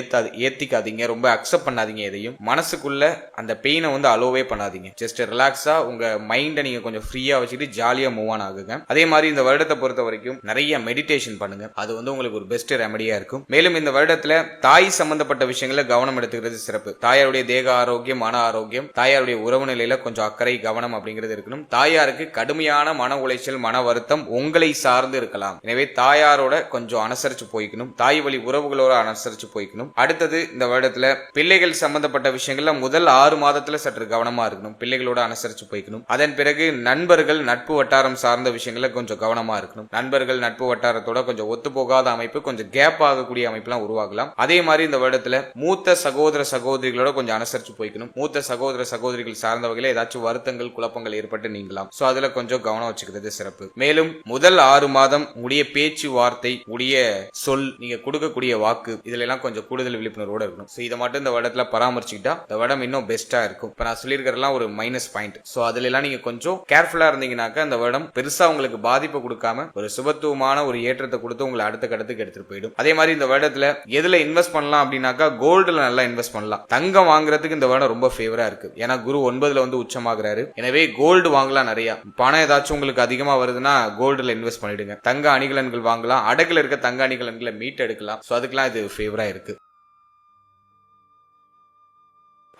ஏத்திக்காதீங்க, ரொம்ப அக்செப்ட் பண்ணாதீங்க. எதையும் மனசுக்குள்ள அந்த பெயினை அலோவே பண்ணாதீங்க. ஜஸ்ட் ரிலாக்ஸா உங்க மைண்டை நீங்க கொஞ்சம் ஃப்ரீயா வச்சுட்டு ஜாலியா மூவ் ஆன் ஆகுங்க. அதே மாதிரி இந்த வருடத்தை பொறுத்த வரைக்கும் நிறைய மெடிடேஷன் பண்ணுங்க. அது உங்களுக்கு ஒரு பெஸ்ட் ரெமடியா இருக்கும். மேலும் இந்த வருடத்துல தாய் சம்பந்தப்பட்ட விஷயங்கள கவனம் எடுத்துக்கிறது சிறப்பு. தாயாருடைய தேக ஆரோக்கியம், மன ஆரோக்கியம், தாயாருடைய உறவு நிலையில கொஞ்சம் அக்கறை கவனம் அப்படிங்கிறது இருக்கணும். தாயாருக்கு கடுமையான மன உளைச்சல், மன வருத்தம் உங்களை சார்ந்து இருக்கலாம். எனவே தாயாரோட கொஞ்சம் அனுசரிச்சு போய்க்கணும். தாய் வழி உறவுகளோட அனுசரிச்சு போய்க்கணும். அடுத்தது இந்த வருடத்துல பிள்ளைகள் சம்பந்தப்பட்ட விஷயங்கள்ல முதல் 6 மாதத்துல சற்று கவனமா இருக்கணும். பிள்ளைகளோட அனுசரிச்சு போய்க்கணும். அதன் பிறகு நண்பர்கள், நட்பு வட்டாரம் சார்ந்த விஷயங்கள கொஞ்சம் கவனமா இருக்கணும். நண்பர்கள், நட்பு வட்டாரத்தோட கொஞ்சம் ஒத்து போகாத அமைப்பு, கொஞ்சம் கேப் ஆகக்கூடிய அமைப்புலாம் உருவாகலாம். அதே மாதிரி இந்த வருடத்துல மூத்த சகோதர சகோதரிகளோட கொஞ்சம் அனுசரிச்சு போய்க்கணும். மூத்த சகோதர சகோதரிகள் சார்ந்த வகையில ஏதாச்சும் வருத்தங்கள், குழப்பங்கள் ஏற்பட்டு நீங்கலாம். சோ அதுல கொஞ்சம் கவனம் வச்சுக்கிறது சிறப்பு. மேலும் முதல் 6 மாதம் உடைய பேச்சு வார்த்தை, உடைய சொல், நீங்க கொடுக்கக்கூடிய வாக்கு, இதுல எல்லாம் கொஞ்சம் கூடுதல் விழிப்புணர்வோட இருக்கணும். சோ இதை மட்டும் இந்த வருடத்துல பராமரிச்சுக்கிட்டா இந்த வருடம் இன்னும் பெஸ்டா இருக்கும். இப்ப நான் சொல்லியிருக்கிறதெல்லாம் ஒரு மைனஸ் பாயிண்ட். சோ அதுல எல்லாம் நீங்க கொஞ்சம் கேர்ஃபுல்லா இருந்தீங்கன்னாக்கா இந்த வருடம் பெருசா உங்களுக்கு பாதிப்பு கொடுக்காம ஒரு சுபத்துவமான ஒரு ஏற்றத்தை கொடுத்து உங்களை அடுத்த கடத்துக்கு எடுத்துட்டு போயிடும். அதே மாதிரி இந்த வருடத்துல எதுல இன்வெஸ்ட் பண்ணலாம் அப்படின்னாக்கா கோல்டுல நல்லா இன்வெஸ்ட் பண்ணலாம். தங்கம் வாங்குறதுக்கு இந்த வருடம் ரொம்ப ஃபேவரா இருக்கு. ஏன்னா குரு 9ல உச்சமாகிறாரு. எனவே கோல்டு வாங்கலாம். நிறைய பணம் ஏதாச்சும் உங்களுக்கு அதிகமா வருதுன்னா கோல்டுல இன்வெஸ்ட் பண்ணிடுங்க. தங்க அணிகலன்கள் வாங்கலாம். அடகுல இருக்க தங்க அணிகலன்களை மீட் எடுக்கலாம். சோ அதுக்கெல்லாம் இது ஃபேவரா இருக்கு.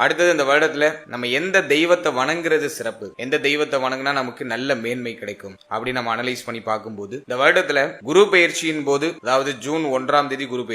அடுத்தது இந்த வருடத்துல நம்ம எந்த தெய்வத்தை வணங்குறது சிறப்பு, எந்த தெய்வத்தை வணங்கினா நமக்கு நல்ல மேன்மை கிடைக்கும் அப்படி நம்ம அனலைஸ் பண்ணி பார்க்கும்போது இந்த வருடத்துல குரு பெயர்ச்சியின் போது, அதாவது ஜூன் 1ஆம் தேதி குரு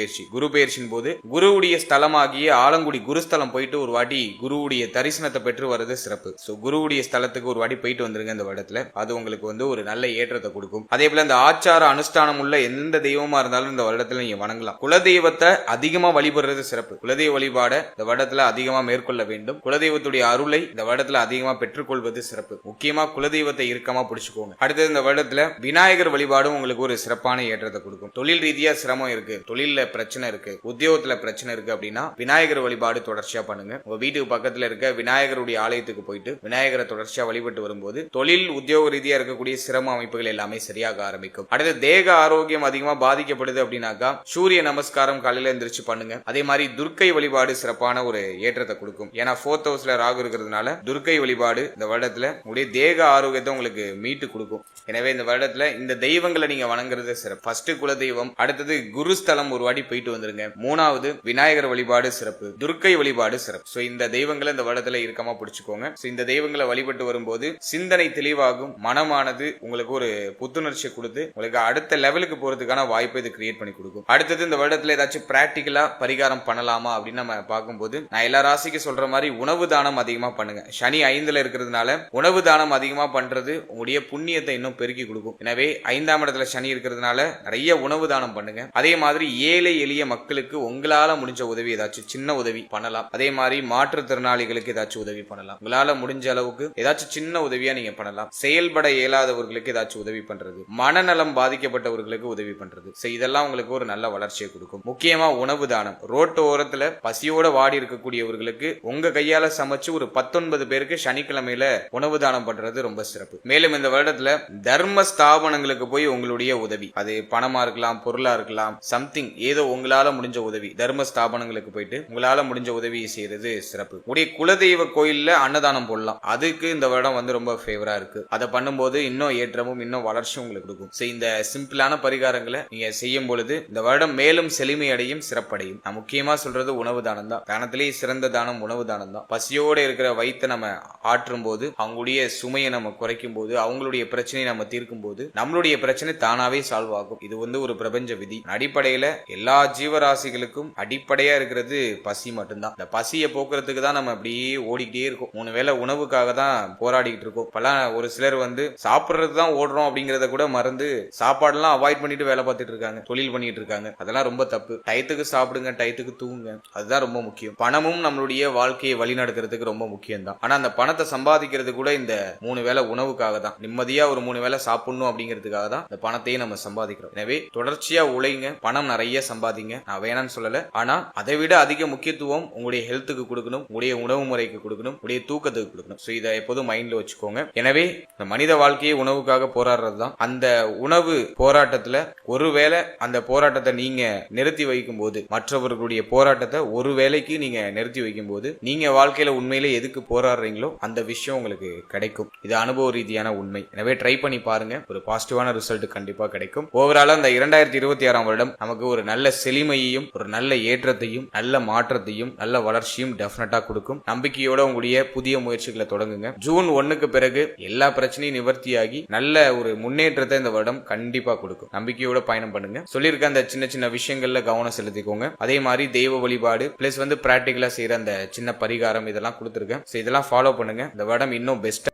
பெயர்ச்சியின் போது குருவுடைய ஸ்தலமாகிய ஆலங்குடி குருஸ்தலம் போயிட்டு ஒரு வாட்டி குருவுடைய தரிசனத்தை பெற்று வர்றது சிறப்பு. சோ குருவுடைய ஸ்தலத்துக்கு ஒரு வாட்டி போயிட்டு வந்துருங்க இந்த வருடத்துல. அது உங்களுக்கு ஒரு நல்ல ஏற்றத்தை கொடுக்கும். அதே போல இந்த ஆச்சார அனுஷ்டானம் உள்ள எந்த தெய்வமா இருந்தாலும் இந்த வருடத்துல நீங்க வணங்கலாம். குலதெய்வத்தை அதிகமா வழிபடுறது சிறப்பு. குலதெய்வ வழிபாட இந்த வருடத்துல அதிகமா மேற்கொள்ள வேண்டும். குலதெய்வத்துடைய அருளை இந்த வருடத்துல அதிகமா பெற்றுக்கொள்வது சிறப்பு. முக்கியமா குலதெய்வத்தை இறுக்கமா பிடிச்சுக்கோங்க. அடுத்தது இந்த வருடத்துல விநாயகர் வழிபாடும் உங்களுக்கு ஒரு சிறப்பான ஏற்றத்தை கொடுக்கும். தொழில் ரீதியா சிரமம் இருக்கு, தொழில பிரச்சனை இருக்கு, உத்தியோகத்துல பிரச்சனை இருக்கு அப்படின்னா விநாயகர் வழிபாடு தொடர்ச்சியா பண்ணுங்க. உங்க வீட்டுக்கு பக்கத்துல இருக்க விநாயகருடைய ஆலயத்துக்கு போயிட்டு விநாயகரை தொடர்ச்சியா வழிபட்டு வரும்போது தொழில் உத்தியோக ரீதியா இருக்கக்கூடிய சிரம அமைப்புகள் எல்லாமே சரியாக ஆரம்பிக்கும். அடுத்து தேக ஆரோக்கியம் அதிகமா பாதிக்கப்படுது அப்படின்னாக்கா சூரிய நமஸ்காரம் காலையில எந்திரிச்சு பண்ணுங்க. அதே மாதிரி துர்க்கை வழிபாடு சிறப்பான ஒரு ஏற்றத்தை கொடுக்கும். ஏன்னா 4th ஹவுஸ்ல ராகு இருக்கிறதுனால துர்க்கை வழிபாடு இந்த வருடத்துல உங்களுடைய தேக ஆரோக்கியத்தை உங்களுக்கு மீட்டு கொடுக்கும். எனவே இந்த வருடத்துல இந்த தெய்வங்களை நீங்க வணங்குறது சிறப்பு. ஃபர்ஸ்ட் குல தெய்வம், அடுத்தது குருஸ்தலம் ஒரு வாட்டி போயிட்டு வந்துருங்க. 3வது விநாயகர் வழிபாடு சிறப்பு, துர்க்கை வழிபாடு சிறப்பு. சோ இந்த தெய்வங்களை இந்த வருடத்துல இறுக்கமா பிடிச்சுக்கோங்க. சோ இந்த தெய்வங்களை வழிபட்டு வரும்போது சிந்தனை தெளிவாகும், மனமானது உங்களுக்கு ஒரு புத்துணர்ச்சியை கொடுத்து உங்களுக்கு அடுத்த லெவலுக்கு போறதுக்கான வாய்ப்பை இது கிரியேட் பண்ணி கொடுக்கும். அடுத்தது இந்த வருடத்துல ஏதாச்சும் பிராக்டிகலா பரிகாரம் பண்ணலாமா அப்படின்னு நம்ம பார்க்கும்போது நான் எல்லா ராசிக்கு சொல்ற மாதிரி உணவு தானம் அதிகமா பண்ணுங்க. சனி 5ல இருக்கிறதுனால உணவு தானம் அதிகமா பண்றது உங்களுடைய புண்ணியத்தை இன்னும் பெருக்கி கொடுக்கும். எனவே 5ஆம் இடத்துல சனி இருக்கிறதுனால நிறைய உணவு தானம் பண்ணுங்க. அதே மாதிரி ஏழை எளிய மக்களுக்கு உங்களால முடிஞ்ச உதவி ஏதாச்சும் சின்ன உதவி பண்ணலாம். அதே மாதிரி மாற்றுத்திறனாளிகளுக்கு ஏதாச்சும் உதவி பண்ணலாம். உங்களால முடிஞ்ச அளவுக்கு ஏதாச்சும் சின்ன உதவியா நீங்க பண்ணலாம். செயல்பட இயலாதவர்களுக்கு ஏதாச்சும் உதவி பண்றது, மனநலம் பாதிக்கப்பட்டவர்களுக்கு உதவி பண்றது, இதெல்லாம் உங்களுக்கு ஒரு நல்ல வளர்ச்சியை கொடுக்கும். முக்கியமா உணவு தானம். ரோட்டு ஓரத்துல பசியோட வாடி இருக்கக்கூடியவர்களுக்கு உங்க கையால சமைச்சு ஒரு 19 பேருக்கு சனிக்கிழமையில உணவு தானம் பண்றது ரொம்ப சிறப்பு. மேலும் இந்த வருடத்துல தர்ம ஸ்தாபனங்களுக்கு போய் உங்களுடைய உதவி, அது பணமா இருக்கலாம், பொருளா இருக்கலாம், சம்திங் ஏதோ உங்களால முடிஞ்ச உதவி தர்ம ஸ்தாபனங்களுக்கு போயிட்டு உங்களால முடிஞ்ச உதவியை செய்யறது சிறப்பு. உடைய குலதெய்வ கோயில்ல அன்னதானம் போடலாம். அதுக்கு இந்த வருடம் ரொம்ப ஃபேவரா இருக்கு. அதை பண்ணும்போது இன்னும் ஏற்றமும் இன்னும் வளர்ச்சியும் உங்களுக்கு கொடுக்கும். இந்த சிம்பிளான பரிகாரங்களை நீங்க செய்யும் பொழுது இந்த வருடம் மேலும் செழுமை அடையும், சிறப்படையும். நான் முக்கியமா சொல்றது உணவு தானம் தான். தானத்திலேயே சிறந்த தானம் உணவு தானம் தான். பசியோட இருக்கிற வயிற்றை நம்ம ஆற்றும் போது, அவங்களுடைய சுமையை நம்ம குறைக்கும் போது, அவங்களுடைய பிரச்சனையை நம்ம தீர்க்கும் போது நம்மளுடைய பிரச்சனை தானாவே சால்வ் ஆகும். இது ஒரு பிரபஞ்ச விதி. அடிப்படையில எல்லா ஜீவராசிகளுக்கும் அடிப்படையா இருக்கிறது பசி மட்டும்தான். இந்த பசியை போக்குறதுக்கு தான் நம்ம அப்படியே ஓடிக்கிட்டே இருக்கோம். 3 வேளை உணவுக்காக தான் போராடிக்கிட்டு இருக்கோம். இப்பெல்லாம் ஒரு சிலர் சாப்பிடுறது தான் ஓடுறோம் அப்படிங்கறத கூட மறந்து சாப்பாடுலாம் அவாய்ட் பண்ணிட்டு வேலை பார்த்துட்டு இருக்காங்க, தொழில் பண்ணிட்டு இருக்காங்க. அதெல்லாம் ரொம்ப தப்பு. டயத்துக்கு சாப்பிடுங்க, டயத்துக்கு தூங்குங்க, அதுதான் ரொம்ப முக்கியம். பணமும் நம்மளுடைய வாழ்க்கையை வழி நடக்கிறதுக்கு ரொம்ப முக்கியம் தான். ஆனா அந்த பணத்தை சம்பாதிக்கிறது கூட இந்த 3 வேளை உணவுக்காக தான். நிம்மதியா ஒரு 3 வேளை சாப்பிடணும் அப்படிங்கிறதுக்காக தான் இந்த பணத்தையே நம்ம சம்பாதிக்கிறோம். எனவே தொடர்ச்சியா உழைங்க, பணம் நிறைய சம்பாதிங்க, நான் வேணான்னு சொல்லல. ஆனா அதை விட அதிக முக்கியத்துவம் உங்களுடைய ஹெல்த்துக்கு கொடுக்கணும், உங்களுடைய உணவு முறைக்கு கொடுக்கணும், உங்களுடைய தூக்கத்துக்கு கொடுக்கணும். இதை எப்போதும் மைண்ட்ல வச்சுக்கோங்க. எனவே இந்த மனித வாழ்க்கையை உணவுக்காக போராடுறது தான். அந்த உணவு போராட்டத்துல ஒருவேளை அந்த போராட்டத்தை நீங்க நிறுத்தி வைக்கும் போது, மற்றவர்களுடைய போராட்டத்தை ஒரு வேளைக்கு நீங்க நிறுத்தி வைக்கும் போது, நீங்க வாழ்க்கையில உண்மையிலே எதுக்கு போராடுறீங்களோ அந்த விஷயம் உங்களுக்கு கிடைக்கும். இது அனுபவ ரீதியான உண்மை. எனவே ட்ரை பண்ணி பாருங்க, ஒரு பாசிட்டிவான ரிசல்ட் கண்டிப்பா கிடைக்கும். ஓவராலா இந்த 2026ஆம் வருடம் நமக்கு ஒரு நல்ல செழுமையையும், ஒரு நல்ல ஏற்றத்தையும், நல்ல மாற்றத்தையும், நல்ல வளர்ச்சியும் டெஃபினட்டா கொடுக்கும். நம்பிக்கையோட உங்களுடைய புதிய முயற்சிகளை தொடங்குங்க. ஜூன் 1க்கு பிறகு எல்லா பிரச்சனையும் நிவர்த்தியாகி நல்ல ஒரு முன்னேற்றத்தை இந்த வருடம் கண்டிப்பா கொடுக்கும். நம்பிக்கையோட பயணம் பண்ணுங்க. சொல்லியிருக்க அந்த சின்ன சின்ன விஷயங்கள்ல கவனம் செலுத்திக்கோங்க. அதே மாதிரி தெய்வ வழிபாடு பிளஸ் பிராக்டிகலா செய்யற அந்த சின்ன பரிகாரம் இதெல்லாம் கொடுத்துருக்கேன். இதெல்லாம் ஃபாலோ பண்ணுங்க. இந்த வருடம் இன்னும் பெஸ்ட்.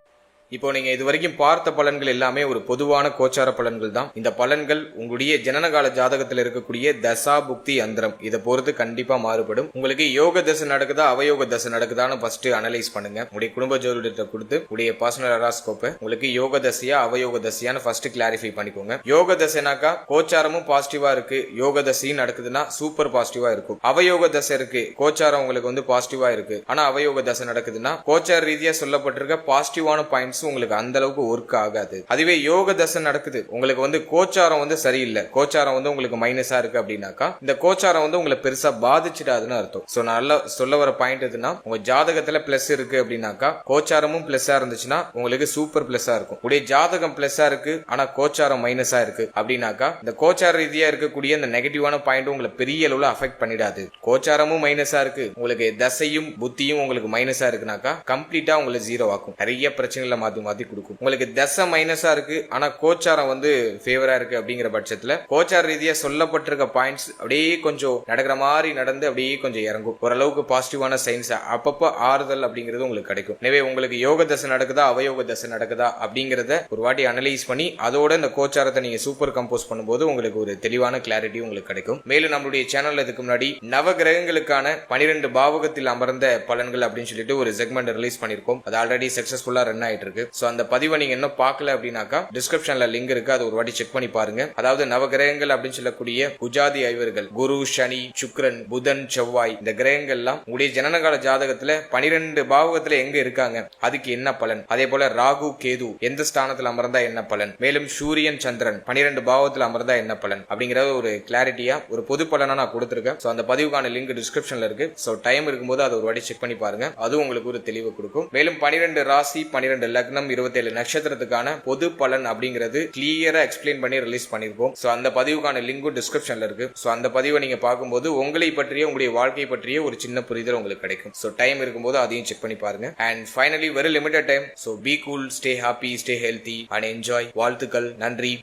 இப்போ நீங்க இதுவரைக்கும் பார்த்த பலன்கள் எல்லாமே ஒரு பொதுவான கோச்சார பலன்கள் தான். இந்த பலன்கள் உங்களுடைய ஜனனகால ஜாதகத்தில் இருக்கக்கூடிய தசா புக்தி அந்தரம் இதை பொறுத்து கண்டிப்பா மாறுபடும். உங்களுக்கு யோக தசை நடக்குதா அவயோக தசை நடக்குதான்னு ஃபர்ஸ்ட் அனலைஸ் பண்ணுங்க. உங்களுடைய குடும்ப ஜோதிடத்தை கொடுத்து உங்களுடைய பர்சனல் ஹராஸ்கோப்பை உங்களுக்கு யோக தசையா அவயோக தசையான்னு ஃபர்ஸ்ட் கிளாரிஃபை பண்ணிக்கோங்க. யோக தசைனாக்கா கோச்சாரமும் பாசிட்டிவா இருக்கு, யோக தசையும் நடக்குதுன்னா சூப்பர் பாசிட்டிவா இருக்கும். அவயோக தசை இருக்கு, கோச்சாரம் உங்களுக்கு பாசிட்டிவா இருக்கு, ஆனா அவயோக தசை நடக்குதுன்னா கோச்சார ரீதியா சொல்லப்பட்டிருக்க பாசிட்டிவான பாயிண்ட்ஸ் பாயிண்ட்ஸ் உங்களுக்கு அந்த அளவுக்கு ஒர்க் ஆகாது. அதுவே யோக தசை நடக்குது, உங்களுக்கு வந்து கோச்சாரம் வந்து சரியில்லை, கோச்சாரம் வந்து உங்களுக்கு மைனஸா இருக்கு அப்படின்னாக்கா இந்த கோச்சாரம் வந்து உங்களை பெருசா பாதிச்சிடாதுன்னு அர்த்தம். சோ நல்லா சொல்ல வர பாயிண்ட் எதுனா, உங்க ஜாதகத்துல பிளஸ் இருக்கு அப்படின்னாக்கா கோச்சாரமும் பிளஸ்ஸா இருந்துச்சுன்னா உங்களுக்கு சூப்பர் பிளஸ்ஸா இருக்கும். உடைய ஜாதகம் பிளஸ்ஸா இருக்கு ஆனா கோச்சாரம் மைனஸா இருக்கு அப்படின்னாக்கா இந்த கோச்சார ரீதியா இருக்கக்கூடிய இந்த நெகட்டிவான பாயிண்ட் உங்களை பெரிய அளவுல அஃபெக்ட் பண்ணிடாது. கோச்சாரமும் மைனஸா இருக்கு, உங்களுக்கு தசையும் புத்தியும் உங்களுக்கு மைனஸா இருக்குனாக்கா கம்ப்ளீட்டா உங்களை ஜீரோ ஆக்கும், நிறைய பிரச்சனைகளை மாத்தி மாத்தி கொடுக்கும். உங்களுக்கு தசை மைனஸா இருக்கு ஆனா கோச்சாரம் வந்து ஃபேவரா இருக்கு அப்படிங்கிற பட்சத்துல கோச்சார ரீதியா சொல்லப்பட்டிருக்க பாயிண்ட்ஸ் அப்படியே கொஞ்சம் நடக்கிற மாதிரி நடந்து அப்படியே கொஞ்சம் இறங்கும். ஓரளவுக்கு பாசிட்டிவான சைன்ஸ் அப்பப்போ ஆறுதல் அப்படிங்கிறது உங்களுக்கு கிடைக்கும். எனவே உங்களுக்கு யோக தசை நடக்குதா அவயோக தசை நடக்குதா அப்படிங்கறத ஒரு வாட்டி அனலைஸ் பண்ணி அதோட இந்த கோச்சாரத்தை நீங்க சூப்பர் கம்போஸ் பண்ணும்போது உங்களுக்கு ஒரு தெளிவான கிளாரிட்டி உங்களுக்கு கிடைக்கும். மேலும் நம்மளுடைய சேனல்ல இதுக்கு முன்னாடி நவ கிரகங்களுக்கான 12 பாவகத்தில் அமர்ந்த பலன்கள் அப்படின்னு சொல்லிட்டு ஒரு செக்மெண்ட் ரிலீஸ் பண்ணிருக்கோம். அது ஆல்ரெடி சக்சஸ்ஃபுல்லா ரன் ஆயிட்டு இருக்கு. சோ அந்த பதிவை நீங்க இன்னும் பார்க்கல அப்படின்னாக்கா டிஸ்கிரிப்ஷன்ல லிங்க் இருக்கு, அது ஒரு வாட்டி செக் பண்ணி பாருங்க. அதாவது நவ கிரகங்கள் அப்படின்னு சொல்லக்கூடிய புஜாதி ஐவர்கள் குரு, சனி, சுக்கிரன், புதன், செவ்வாய் இந்த கிரகங்கள்லாம் உங்களுடைய ஜனனகால ஜாதகத்துல 12 பாவகத்துல எங்க இருக்காங்க, அதுக்கு என்ன பலன், அதே போல ராகு, கேது எந்த ஸ்தானத்துல அமர்ந்தா என்ன பலன், மேலும் சூரியன், சந்திரன் 12 பாவத்துல அமர்ந்தா என்ன பலன் அப்படிங்கறது ஒரு கிளாரிட்டியா ஒரு பொது பலனா நான் கொடுத்திருக்கேன். சோ அந்த பதிவுக்கான லிங்க் டிஸ்கிரிப்ஷன்ல இருக்கு. சோ டைம் இருக்கும்போது அதை ஒரு வாட்டி செக் பண்ணி பாருங்க, அதுவும் உங்களுக்கு ஒரு தெளிவு கொடுக்கும். மேலும் 12 ராசி, 12 லக்னம், 27 நட்சத்திரத்துக்கான பொது பலன் அப்படிங்கிறது கிளியரா எக்ஸ்பிளைன் பண்ணி ரிலீஸ் பண்ணிருக்கோம். சோ அந்த பதிவுக்கான லிங்கும் டிஸ்கிரிப்ஷன்ல இருக்கு. சோ அந்த பதிவை நீங்க பார்க்கும்போது உங்களை பற்றிய உங்களுடைய வாழ்க்கை பற்றிய ஒரு சின்ன புரிதல் உங்களுக்கு கிடைக்கும். சோ டைம் இருக்கும்போது அதையும் செக் பண்ணி பாருங்க. And finally very limited time. So be cool, stay happy, stay healthy and enjoy. வாழ்த்துக்கள், நன்றி.